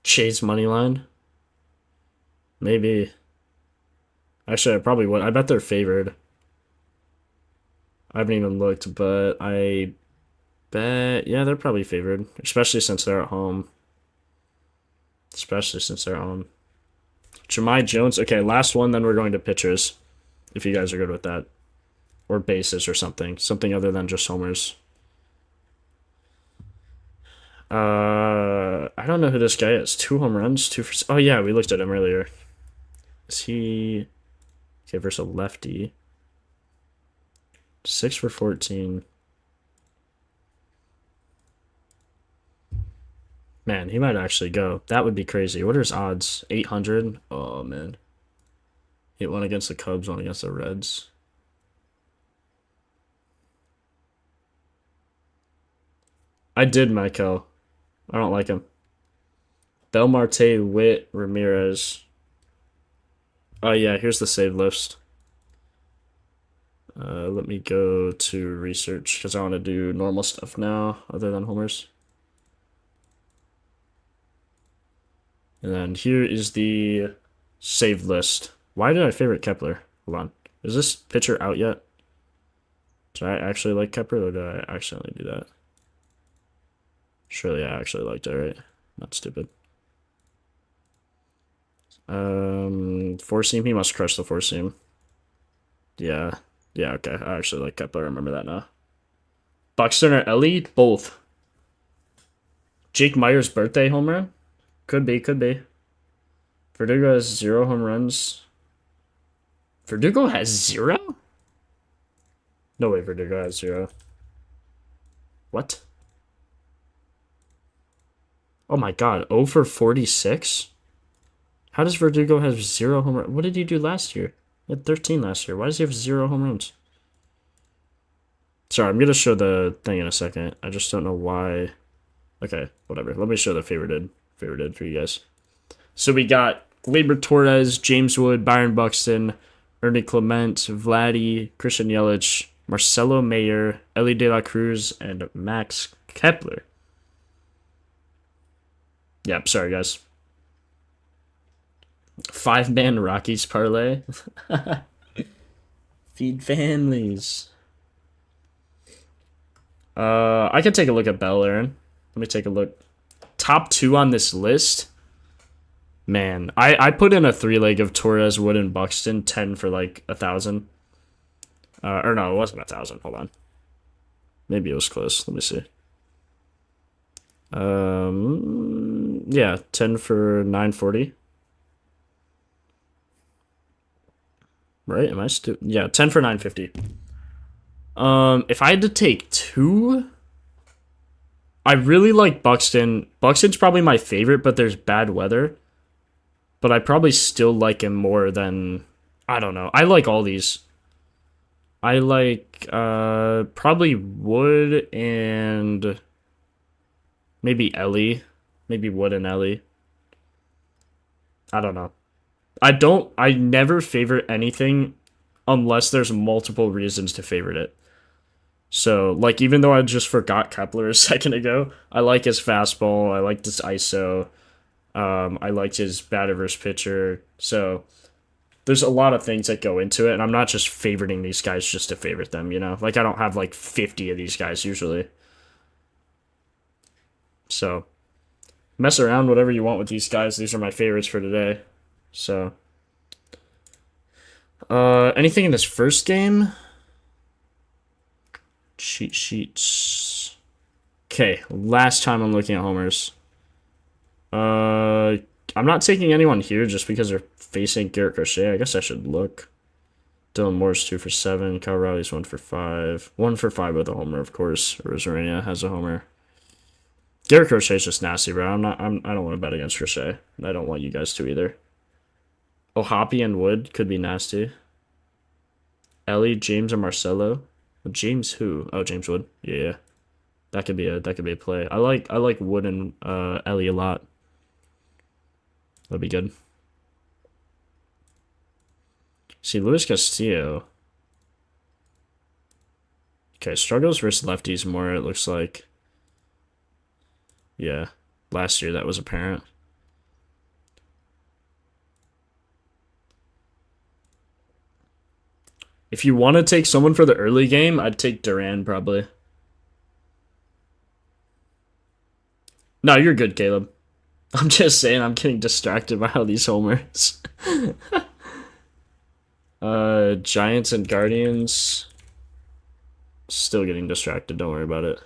[SPEAKER 1] Chase money line? Maybe. Actually, I probably would. I bet they're favored. I haven't even looked, but I bet... Yeah, they're probably favored. Especially since they're at home. Jahmai Jones. Okay, last one, then we're going to pitchers. If you guys are good with that. Or bases or something. Something other than just homers. I don't know who this guy is. 2 home runs, 2 for... Oh, yeah, we looked at him earlier. Is he... Okay, versus a lefty. 6 for 14. Man, he might actually go. That would be crazy. What are his odds? 800? Oh, man. Hit 1 against the Cubs, 1 against the Reds. I did Michael. I don't like him. Bell Marte, Witt, Ramirez. Oh, yeah, here's the save list. Let me go to research because I want to do normal stuff now other than homers. And then here is the save list. Why did I favorite Kepler? Hold on. Is this pitcher out yet? Did I actually like Kepler or did I accidentally do that? Surely I actually liked it, right? Not stupid. Four seam. He must crush the four seam. Yeah. Yeah, okay. I actually like Kepler. I remember that now. Buxton or Ellie? Both. Jake Meyer's birthday home run? Could be, could be. Verdugo has 0 home runs. Verdugo has 0? No way Verdugo has 0. What? Oh my god, 0 for 46? How does Verdugo have 0 home runs? What did he do last year? He had 13 last year. Why does he have 0 home runs? Sorry, I'm going to show the thing in a second. I just don't know why. Okay, whatever. Let me show the favorited for you guys. So we got Gleyber Torres, James Wood, Byron Buxton, Ernie Clement, Vladdy, Christian Yelich, Marcelo Mayer, Ellie De La Cruz, and Max Kepler. Yep, sorry guys. 5-man Rockies parlay. Feed families. I could take a look at Bellerin. Let me take a look. Top 2 on this list. Man, I put in a 3-leg of Torres, Wood, and Buxton, 10 for like 1,000. Or no, it wasn't 1,000. Hold on. Maybe it was close. Let me see. Yeah, 10 for 940. Right? Am I still? Yeah, 10 for 950. If I had to take 2, I really like Buxton. Buxton's probably my favorite, but there's bad weather. But I probably still like him more than, I don't know. I like all these. I like probably Wood and maybe Ellie. Maybe Wood and Ellie. I don't know. I never favorite anything unless there's multiple reasons to favorite it. So, like, even though I just forgot Kepler a second ago, I like his fastball. I like his ISO. I liked his batter versus pitcher. So, there's a lot of things that go into it, and I'm not just favoriting these guys just to favorite them, you know? Like, I don't have, like, 50 of these guys usually. So, mess around whatever you want with these guys. These are my favorites for today. So, anything in this first game? Cheat sheets. Okay, last time I'm looking at homers. I'm not taking anyone here just because they're facing Garrett Crochet. I guess I should look. Dylan Moore's 2 for 7. Kyle Riley's 1 for 5. 1 for 5 with a homer, of course. Rosarena has a homer. Garrett Crochet's just nasty, bro. I don't want to bet against Crochet. I don't want you guys to either. Oh, Hoppy and Wood could be nasty. Ellie, James, or Marcelo. James who? Oh, James Wood. Yeah. That could be a play. I like Wood and Ellie a lot. That'd be good. See, Luis Castillo. Okay, struggles versus lefties more, it looks like. Yeah. Last year that was apparent. If you want to take someone for the early game, I'd take Duran probably. No, you're good, Caleb. I'm just saying I'm getting distracted by all these homers. Giants and Guardians. Still getting distracted, don't worry about it.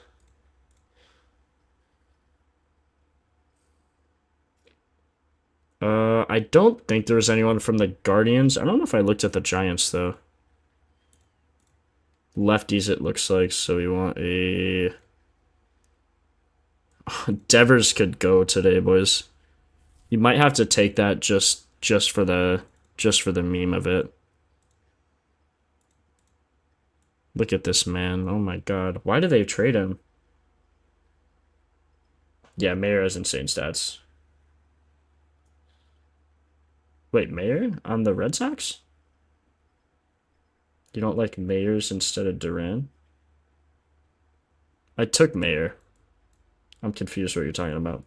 [SPEAKER 1] I don't think there was anyone from the Guardians. I don't know if I looked at the Giants, though. Lefties, it looks like, so we want a... Devers could go today, boys. You might have to take that just for the meme of it. Look at this man. Oh my god. Why did they trade him? Yeah, Mayer has insane stats. Wait, Mayer on the Red Sox? You don't like Mayers instead of Duran? I took Mayer. I'm confused what you're talking about.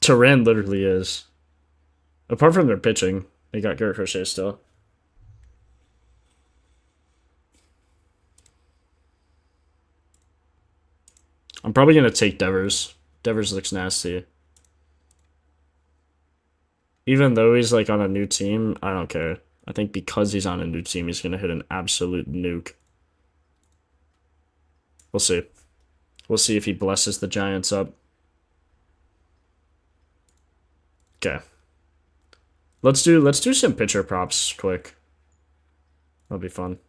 [SPEAKER 1] Duran literally is. Apart from their pitching, they got Garrett Crochet still. I'm probably going to take Devers. Devers looks nasty. Even though he's like on a new team, I don't care. I think because he's on a new team, he's going to hit an absolute nuke. We'll see. We'll see if he blesses the Giants up. Okay. Let's do some pitcher props quick. That'll be fun.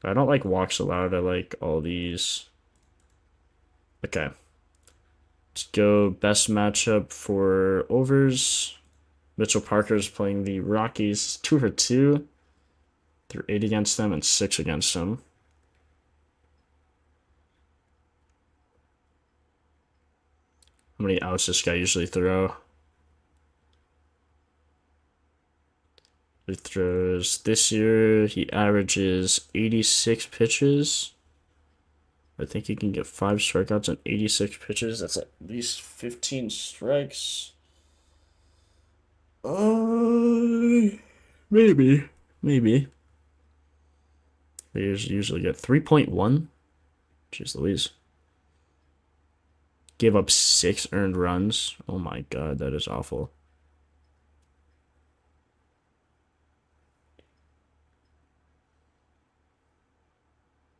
[SPEAKER 1] I don't like walks allowed. I like all these. Okay. Let's go best matchup for overs. Mitchell Parker's playing the Rockies. 2 for 2. They're 8 against them and 6 against them. How many outs this guy usually throw? He throws this year, he averages 86 pitches. I think he can get 5 strikeouts on 86 pitches. That's at least 15 strikes. Maybe. They usually get 3.1. Jeez Louise. Gave up 6 earned runs. Oh my god, that is awful.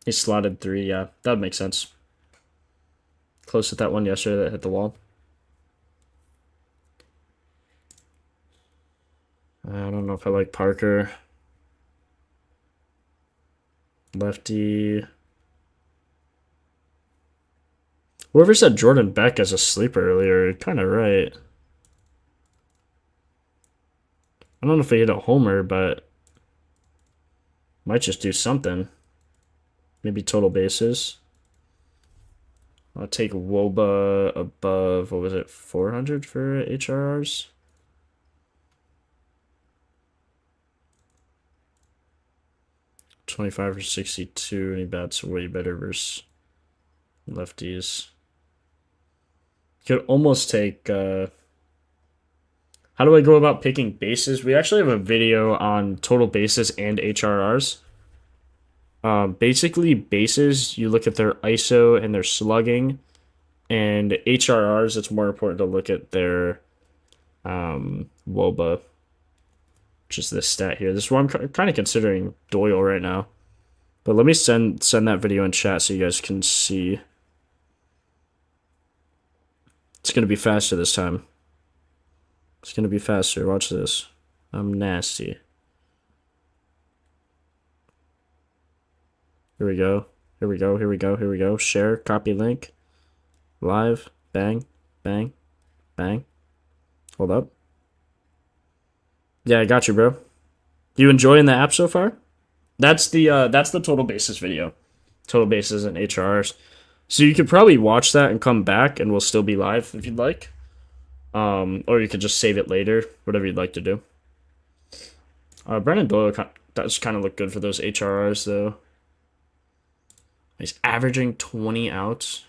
[SPEAKER 1] He slotted 3, yeah. That would make sense. Close with that one yesterday that hit the wall. I don't know if I like Parker. Lefty. Whoever said Jordan Beck as a sleeper earlier, kind of right. I don't know if he hit a homer, but might just do something. Maybe total bases. I'll take Woba above, what was it, 400 for HRRs? $25 for 62, and he bats way better versus lefties. Could almost take, how do I go about picking bases? We actually have a video on total bases and HRRs. Basically, bases, you look at their ISO and their slugging, and HRRs, it's more important to look at their WOBA, which is this stat here. This is what I'm kind of considering Doyle right now. But let me send that video in chat so you guys can see. It's going to be faster this time. It's going to be faster. Watch this. I'm nasty. Here we go. Here we go. Here we go. Here we go. Share. Copy link. Live. Bang. Bang. Bang. Hold up. Yeah, I got you, bro. You enjoying the app so far? That's the total bases video. Total bases and HRs. So you could probably watch that and come back and we'll still be live if you'd like. Or you could just save it later, whatever you'd like to do. Brennan Doyle does kind of look good for those HRRs, though. He's averaging 20 outs.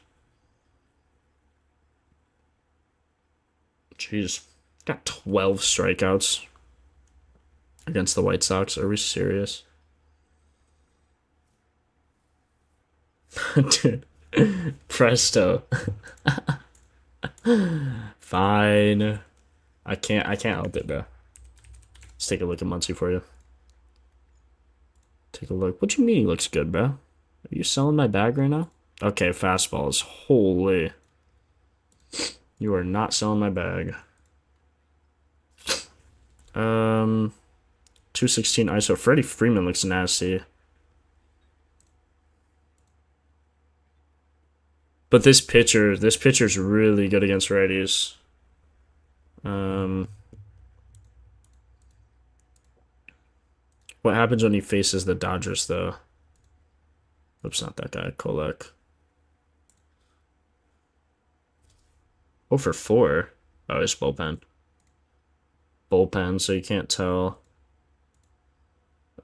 [SPEAKER 1] Jeez. Got 12 strikeouts against the White Sox. Are we serious? Dude. Presto. Fine. I can't help it, bro. Let's take a look at Muncie for you. Take a look. What do you mean he looks good, bro? Are you selling my bag right now? Okay, fastballs. Holy. You are not selling my bag. 216 ISO. Freddie Freeman looks nasty. But this pitcher's really good against righties. What happens when he faces the Dodgers, though? Oops, not that guy. Kolek. 0 for 4. Oh, it's bullpen. Bullpen, so you can't tell.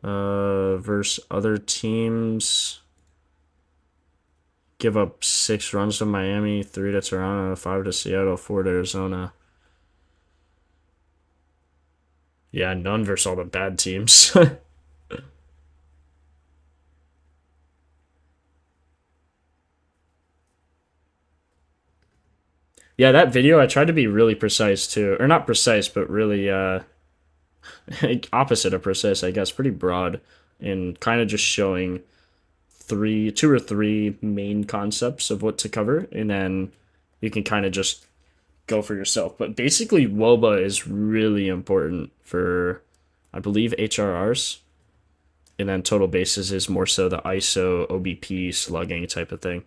[SPEAKER 1] Versus other teams. Give up 6 runs to Miami, 3 to Toronto, 5 to Seattle, 4 to Arizona. Yeah, none versus all the bad teams. Yeah, that video, I tried to be really precise too. Or not precise, but really opposite of precise, I guess. Pretty broad and kind of just showing 2 or 3 main concepts of what to cover. And then you can kind of just go for yourself. But basically, WOBA is really important for, I believe, HRRs. And then total bases is more so the ISO, OBP, slugging type of thing.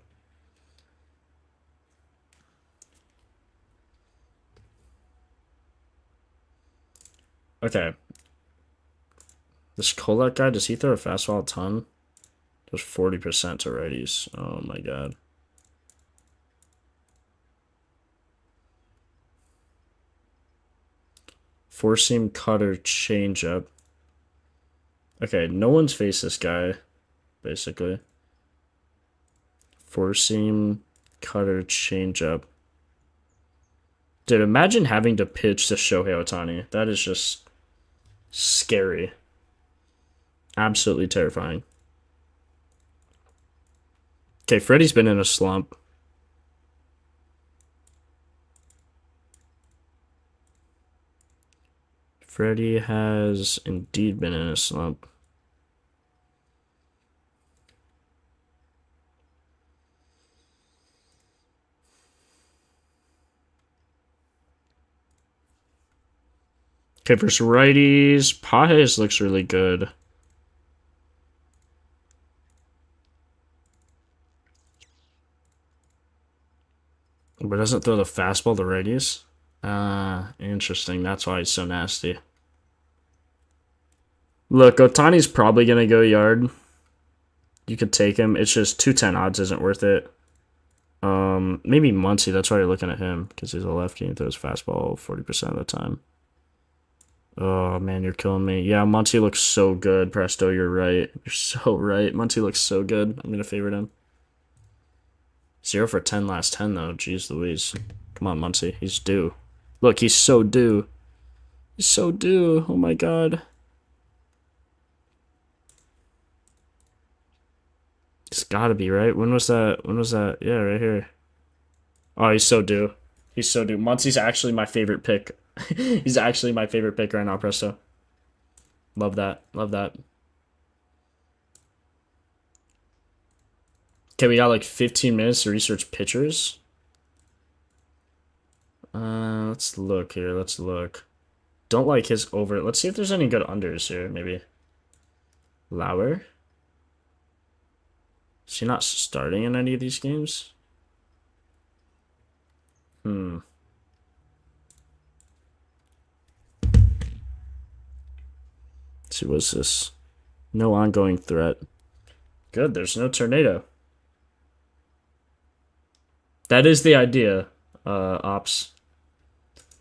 [SPEAKER 1] Okay. This Kolak guy, does he throw a fastball a ton? Does 40% to righties. Oh my god. Four-seam cutter changeup. Okay, no one's faced this guy, basically. Four-seam cutter changeup. Dude, imagine having to pitch to Shohei Ohtani. That is just scary. Absolutely terrifying. Okay, Freddie's been in a slump. Freddie has indeed been in a slump. Okay, versus righties, Pages looks really good. But doesn't throw the fastball to righties. Interesting. That's why he's so nasty. Look, Otani's probably going to go yard. You could take him. It's just 210 odds isn't worth it. Maybe Muncy. That's why you're looking at him, because he's a lefty and throws fastball 40% of the time. Oh, man, you're killing me. Yeah, Muncy looks so good. Presto, you're right. You're so right. Muncy looks so good. I'm going to favorite him. 0 for 10 last 10, though. Jeez Louise. Come on, Muncy. He's due. Look, he's so due. He's so due. Oh, my God. It's gotta be, right? When was that? When was that? Yeah, right here. Oh, he's so due. He's so due. Muncy's actually my favorite pick. He's actually my favorite pick right now, Presto. Love that. Love that. Okay, we got like 15 minutes to research pitchers. Let's look here. Let's look. Don't like his over. Let's see if there's any good unders here, maybe. Lauer. Is he not starting in any of these games? Let's see, what's this? No ongoing threat. Good, there's no tornado. That is the idea, Ops.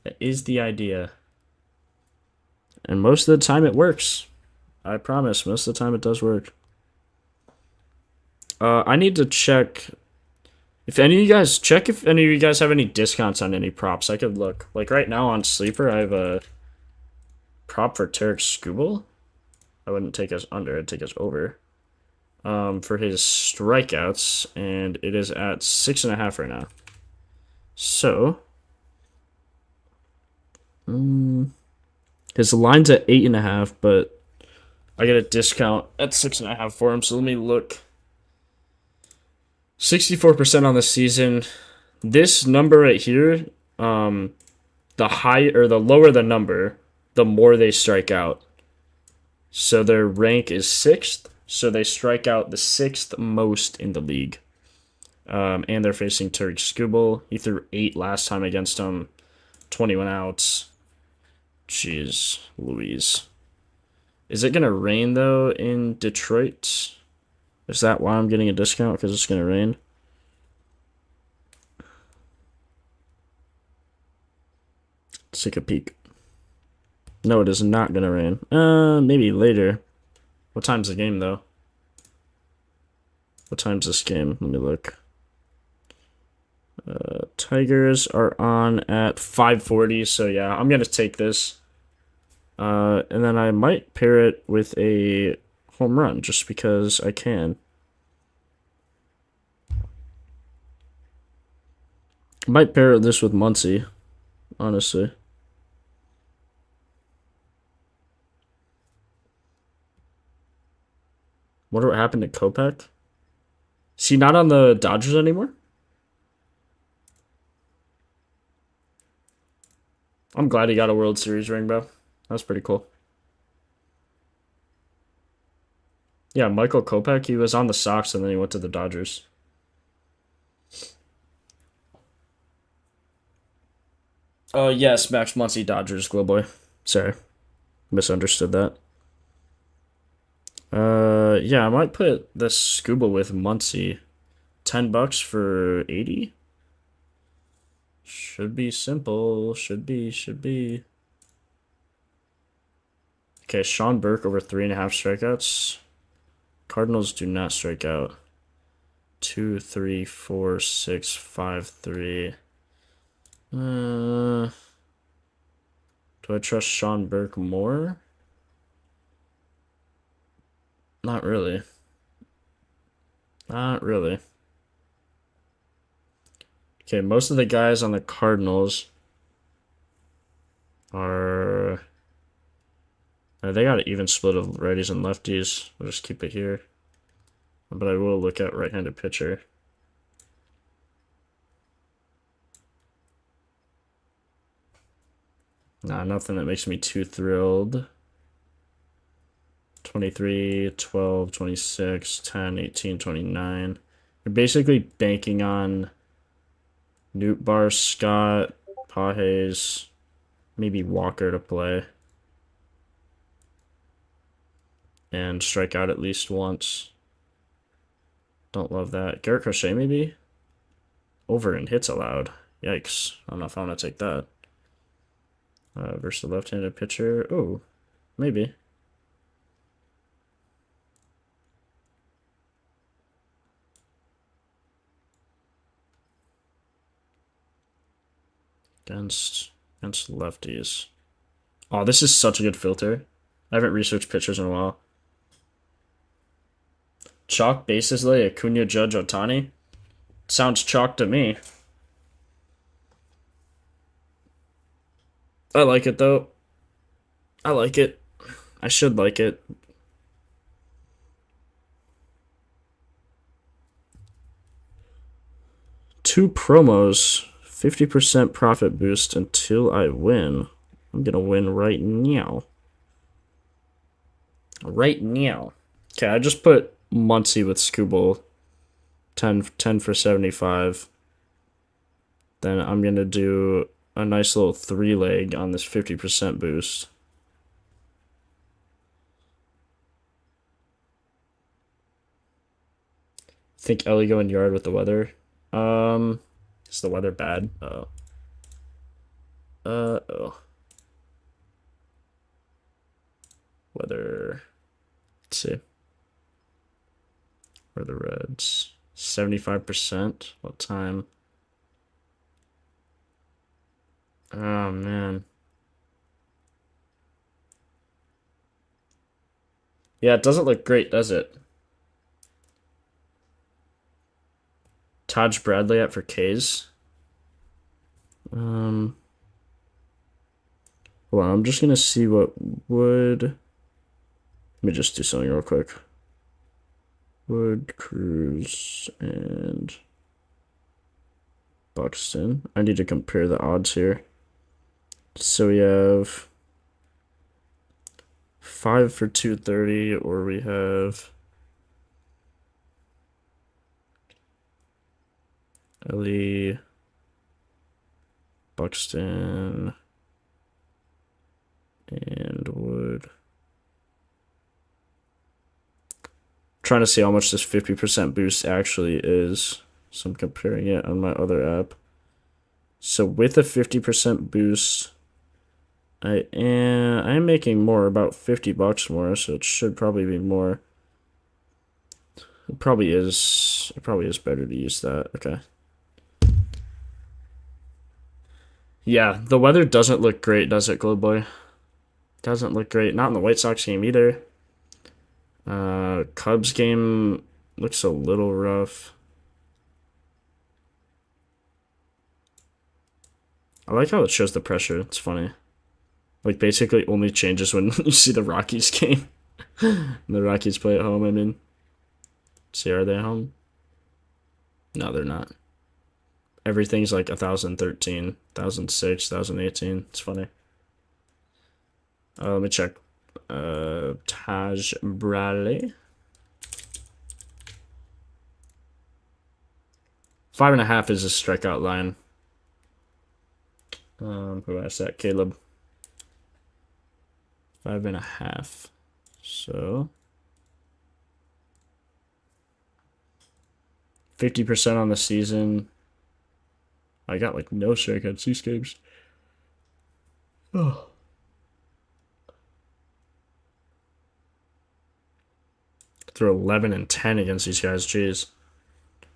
[SPEAKER 1] That is the idea. And most of the time it works. I promise, most of the time it does work. I need to check if any of you guys have any discounts on any props. I could look. Like right now on Sleeper, I have a prop for Tarek Skubal. I wouldn't take us under, I'd take us over. For his strikeouts, and it is at 6.5 right now. So, his line's at 8.5, but I get a discount at 6.5 for him. So let me look. 64% on the season. This number right here, the lower the number, the more they strike out. So their rank is 6th. So they strike out the 6th most in the league. And they're facing Tarek Skubal. He threw 8 last time against him. 21 outs. Jeez Louise. Is it going to rain, though, in Detroit? Is that why I'm getting a discount? Because it's going to rain? Let's take a peek. No, it is not going to rain. Maybe later. What time's the game, though? What time's this game? Let me look. Tigers are on at 5:40, so yeah, I'm going to take this. And then I might pair it with a home run, just because I can. I might pair this with Muncy, honestly. Wonder what happened to Kopech? Is he not on the Dodgers anymore? I'm glad he got a World Series ring, bro. That was pretty cool. Yeah, Michael Kopech, he was on the Sox and then he went to the Dodgers. Yes, Max Muncy, Dodgers, Glow Boy. Sorry, misunderstood that. Yeah, I might put the Scuba with Muncy. $10 for 80. Should be simple. Should be. Okay, Sean Burke over 3.5 strikeouts. Cardinals do not strike out. 2, 3, 4, 6, 5, 3. Do I trust Sean Burke more? Not really. Not really. Okay, most of the guys on the Cardinals are... they got an even split of righties and lefties. We'll just keep it here. But I will look at right-handed pitcher. Nah, nothing that makes me too thrilled. 23, 12, 26, 10, 18, 29. You're basically banking on Nootbaar, Scott, Pages, maybe Walker to play. And strike out at least once. Don't love that. Garrett Crochet, maybe? Over in hits allowed. Yikes. I don't know if I want to take that. Versus the left-handed pitcher. Oh, maybe. Against lefties. Oh, this is such a good filter. I haven't researched pitchers in a while. Chalk bases lay Acuna, Judge, Otani. Sounds chalk to me. I like it though. I like it. I should like it. Two promos. 50% profit boost until I win. I'm gonna win right now. Right now. Okay, I just put Muncie with Scooble. 10 for 75. Then I'm gonna do a nice little 3-leg on this 50% boost. Think Ellie going yard with the weather. Is the weather bad? Oh. Oh. Weather. Let's see. Where are the Reds? 75%. What time? Oh, man. Yeah, it doesn't look great, does it? Taj Bradley out for K's. Hold on, I'm just gonna see what would. Let me just do something real quick. Wood, Cruz, and Buxton. I need to compare the odds here. So we have 5 for 230, or we have Ellie, Buxton, and Wood. Trying to see how much this 50% boost actually is. So I'm comparing it on my other app. So with a 50% boost, I am making more, about $50 more, so it should probably be more. It probably is better to use that. Okay. Yeah, the weather doesn't look great, does it, Globe Boy? Doesn't look great. Not in the White Sox game either. Cubs game looks a little rough. I like how it shows the pressure. It's funny. Like, basically only changes when you see the Rockies game. The Rockies play at home, I mean. See, are they at home? No, they're not. Everything's like 1013, 1006, 1018. It's funny. Let me check. Taj Bradley. 5.5 is a strikeout line. Who asked that? Caleb. 5.5. So 50% on the season. I got like no strikeouts these games. Oh. Through 11 and 10 against these guys. Jeez.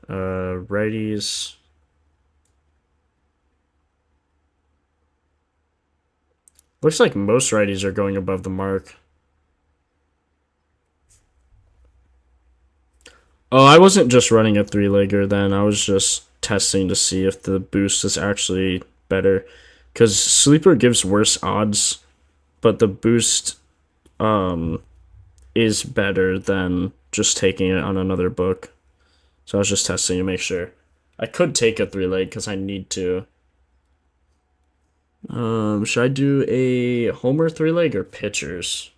[SPEAKER 1] Righties. Looks like most righties are going above the mark. Oh, I wasn't just running a 3-legger then. I was just testing to see if the boost is actually better. Because Sleeper gives worse odds, but the boost is better than just taking it on another book. So I was just testing to make sure. I could take a 3-leg because I need to. Should I do a homer 3-leg or pitchers?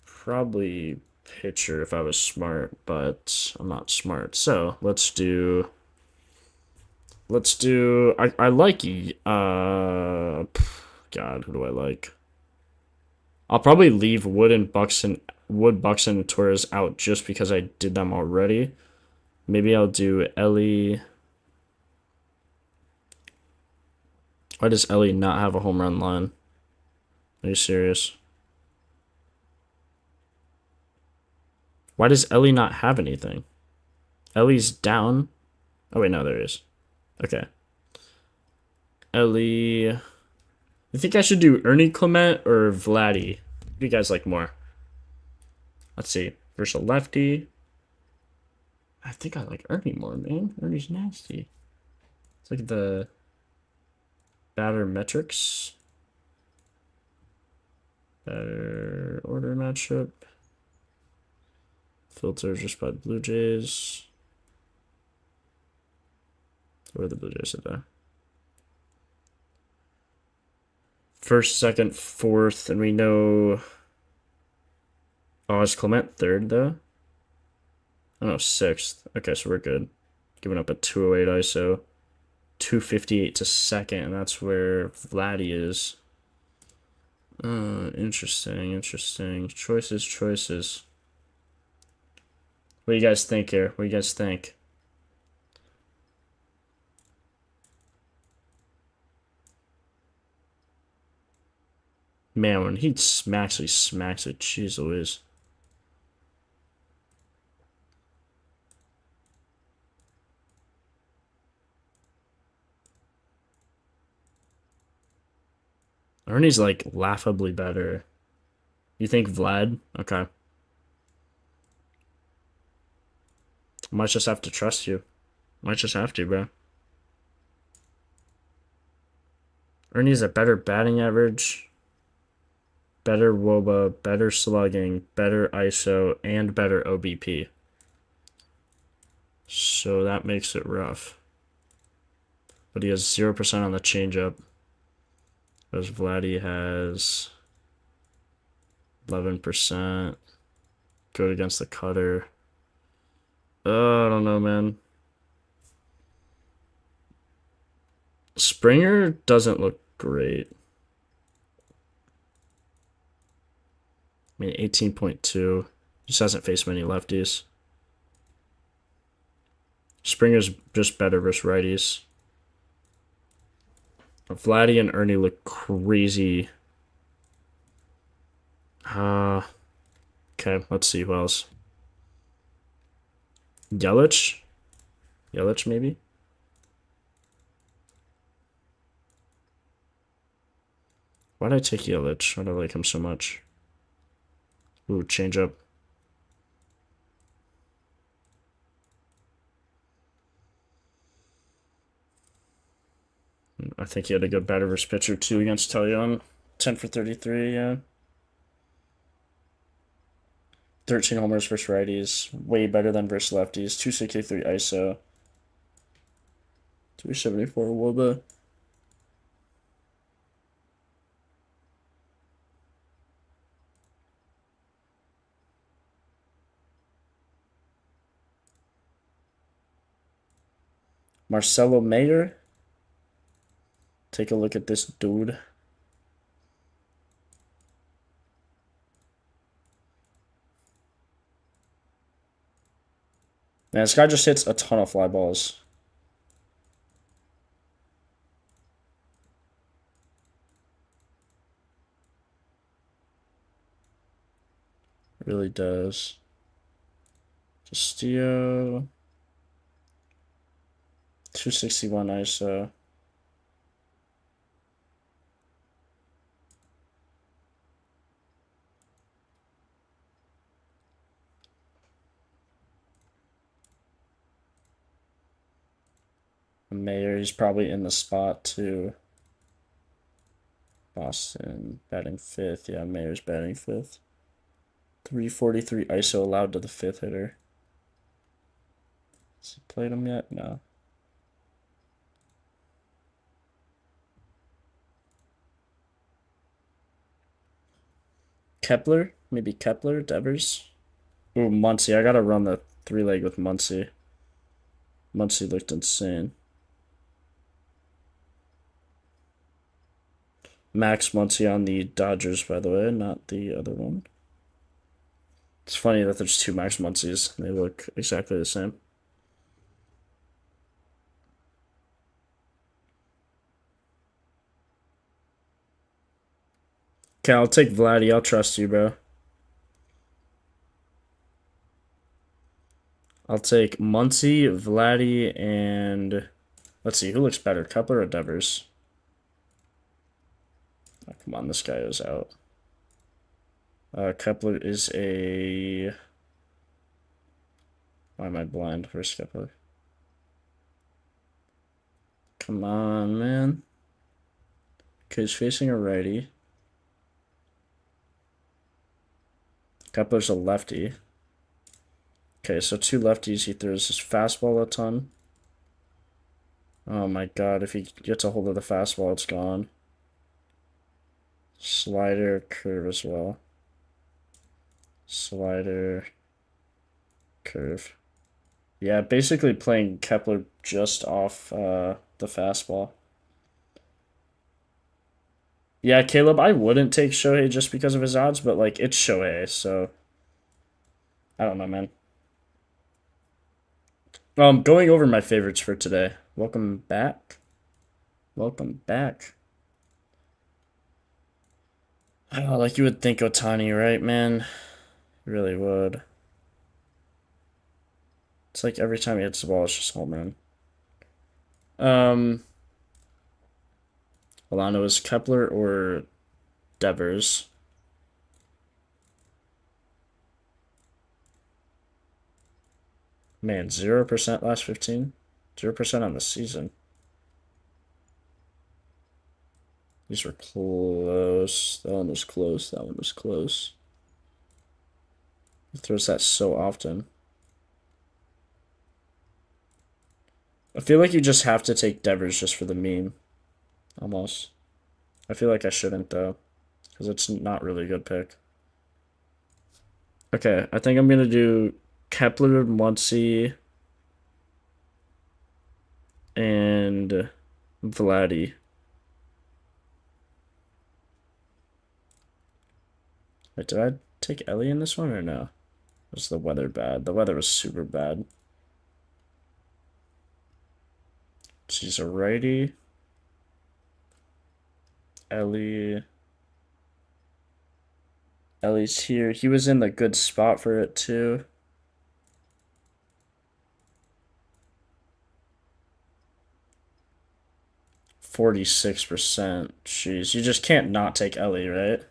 [SPEAKER 1] Probably pitcher if I was smart, but I'm not smart. So let's do. I like. God, who do I like? I'll probably leave Wood, Buxton, and Torres out just because I did them already. Maybe I'll do Ellie. Why does Ellie not have a home run line? Are you serious? Why does Ellie not have anything? Ellie's down. Oh, wait, no, there is. Okay. Ellie. I think I should do Ernie Clement or Vladdy. What do you guys like more? Let's see. Versus a lefty. I think I like Ernie more, man. Ernie's nasty. It's like the batter metrics. Batter order matchup. Filter just by the Blue Jays. Where are the Blue Jays at there? First, second, fourth, and we know. Oh, is Clement third though? Oh no, sixth. Okay, so we're good. Giving up a 208 ISO. 258 to second, and that's where Vladdy is. Interesting. Choices. What do you guys think here? What do you guys think? Man, when he actually smacks it, jeez Louise. Ernie's like laughably better. You think Vlad? Okay. Might just have to trust you. Might just have to, bro. Ernie's a better batting average, better WOBA, better slugging, better ISO, and better OBP. So that makes it rough. But he has 0% on the changeup. Whereas Vladdy has 11%. Good against the cutter. I don't know, man. Springer doesn't look great. I mean, 18.2. Just hasn't faced many lefties. Springer's just better versus righties. Vladdy and Ernie look crazy. Okay, let's see who else. Yelich? Yelich, maybe? Why'd I take Yelich? Why'd I like him so much? Ooh, change up. I think he had a good batter versus pitcher too against Talion. 10 for 33, yeah. 13 homers versus righties. Way better than versus lefties. 263 ISO. 374 WOBA. Marcelo Mayer. Take a look at this dude. Man, this guy just hits a ton of fly balls. It really does. Castillo. 261 ISO. Mayer, he's probably in the spot too. Boston batting fifth. Yeah, Mayer's batting fifth. 343 ISO allowed to the fifth hitter. Has he played him yet? No. Kepler? Maybe Kepler? Devers? Ooh, Muncy. I gotta run the three leg with Muncy. Muncy looked insane. Max Muncy on the Dodgers, by the way, not the other one. It's funny that there's two Max Muncies. They look exactly the same. Okay, I'll take Vladdy. I'll trust you, bro. I'll take Muncy, Vladdy, and let's see, who looks better, Kepler or Devers? Oh, come on, this guy is out. Kepler is a... Why am I blind? Where's Kepler? Come on, man. Okay, he's facing a righty. Kepler's a lefty. Okay, so two lefties. He throws his fastball a ton. Oh my god, if he gets a hold of the fastball, it's gone. Slider, curve as well. Slider, curve. Yeah, basically playing Kepler just off the fastball. Yeah, Caleb, I wouldn't take Shohei just because of his odds, but like it's Shohei, so I don't know, man. Going over my favorites for today. Welcome back. Welcome back. Oh, like you would think Otani, right, man? You really would. It's like every time he hits the ball, it's just home run. Hold on, it was Kepler or Devers. Man, 0% last 15? 0% on the season. These were close. That one was close. That one was close. He throws that so often. I feel like you just have to take Devers just for the meme. Almost. I feel like I shouldn't, though. Because it's not really a good pick. Okay, I think I'm going to do Kepler, Muncy, and Vladdy. Wait, did I take Ellie in this one or no? Was the weather bad? The weather was super bad. She's a righty. Ellie's here. He was in the good spot for it too. %46%. Jeez, you just can't not take Ellie, right?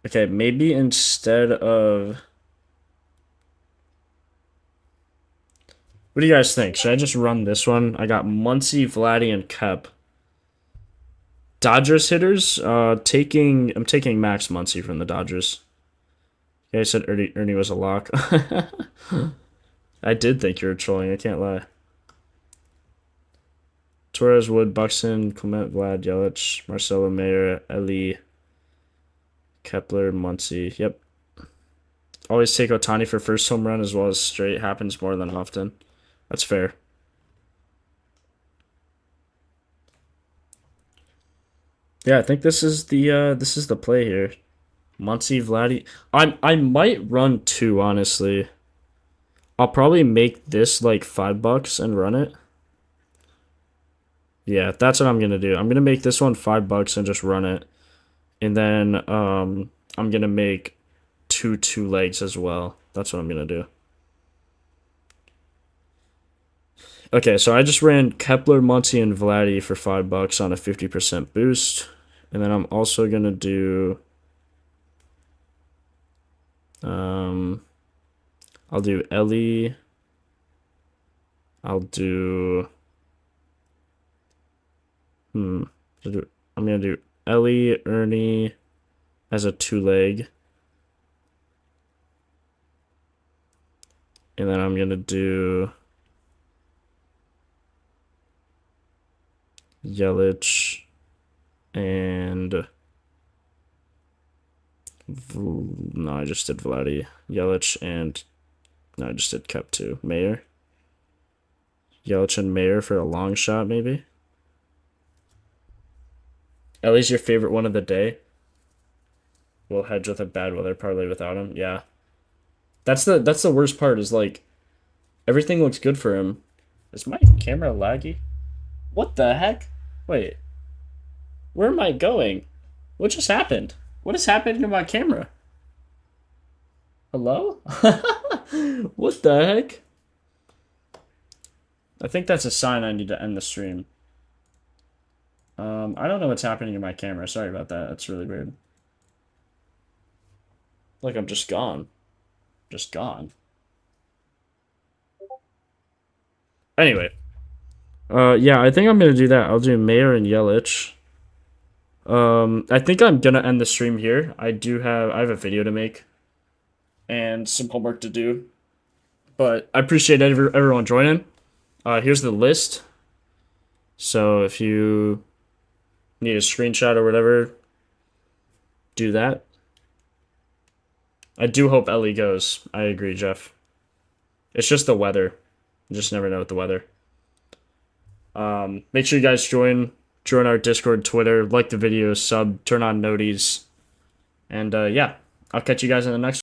[SPEAKER 1] Okay, maybe instead of... What do you guys think? Should I just run this one? I got Muncy, Vladdy, and Kep. Dodgers hitters, I'm taking Max Muncy from the Dodgers. Yeah, I said Ernie was a lock. I did think you were trolling, I can't lie. Torres, Wood, Buxton, Clement, Vlad, Yelich, Marcelo, Mayer, Ellie, Kepler, Muncy. Yep. Always take Otani for first home run as well as straight. Happens more than often. That's fair. Yeah, I think this is the play here. Muncy, Vladdy. I might run two, honestly. I'll probably make this like $5 and run it. Yeah, that's what I'm gonna do. I'm gonna make this one $5 and just run it. And then I'm gonna make two legs as well. That's what I'm gonna do. Okay, so I just ran Kepler, Muncy, and Vladdy for $5 on a 50% boost. And then I'm also gonna do I'll do Ellie. I'll do I'm gonna do Ellie, Ernie as a 2-leg. And then I'm gonna do Yelich and no, I just did Vladdy. Yelich and no, I just did Cup 2. Mayer. Yelich and Mayer for a long shot, maybe. Ellie's your favorite one of the day. We'll hedge with a bad weather parlay without him. Yeah. That's the worst part is like everything looks good for him. Is my camera laggy? What the heck? Wait. Where am I going? What just happened? What is happening to my camera? Hello? What the heck? I think that's a sign I need to end the stream. I don't know what's happening to my camera. Sorry about that. That's really weird. Like I'm just gone. Just gone. Anyway. Yeah, I think I'm gonna do that. I'll do Mayer and Yelich. I think I'm gonna end the stream here. I have a video to make and some homework to do. But I appreciate everyone joining. Here's the list. So if you need a screenshot or whatever, do that. I do hope Ellie goes. I agree, Jeff. It's just the weather. You just never know with the weather. Make sure you guys join our Discord, Twitter, like the video, sub, turn on noties. And yeah, I'll catch you guys in the next one.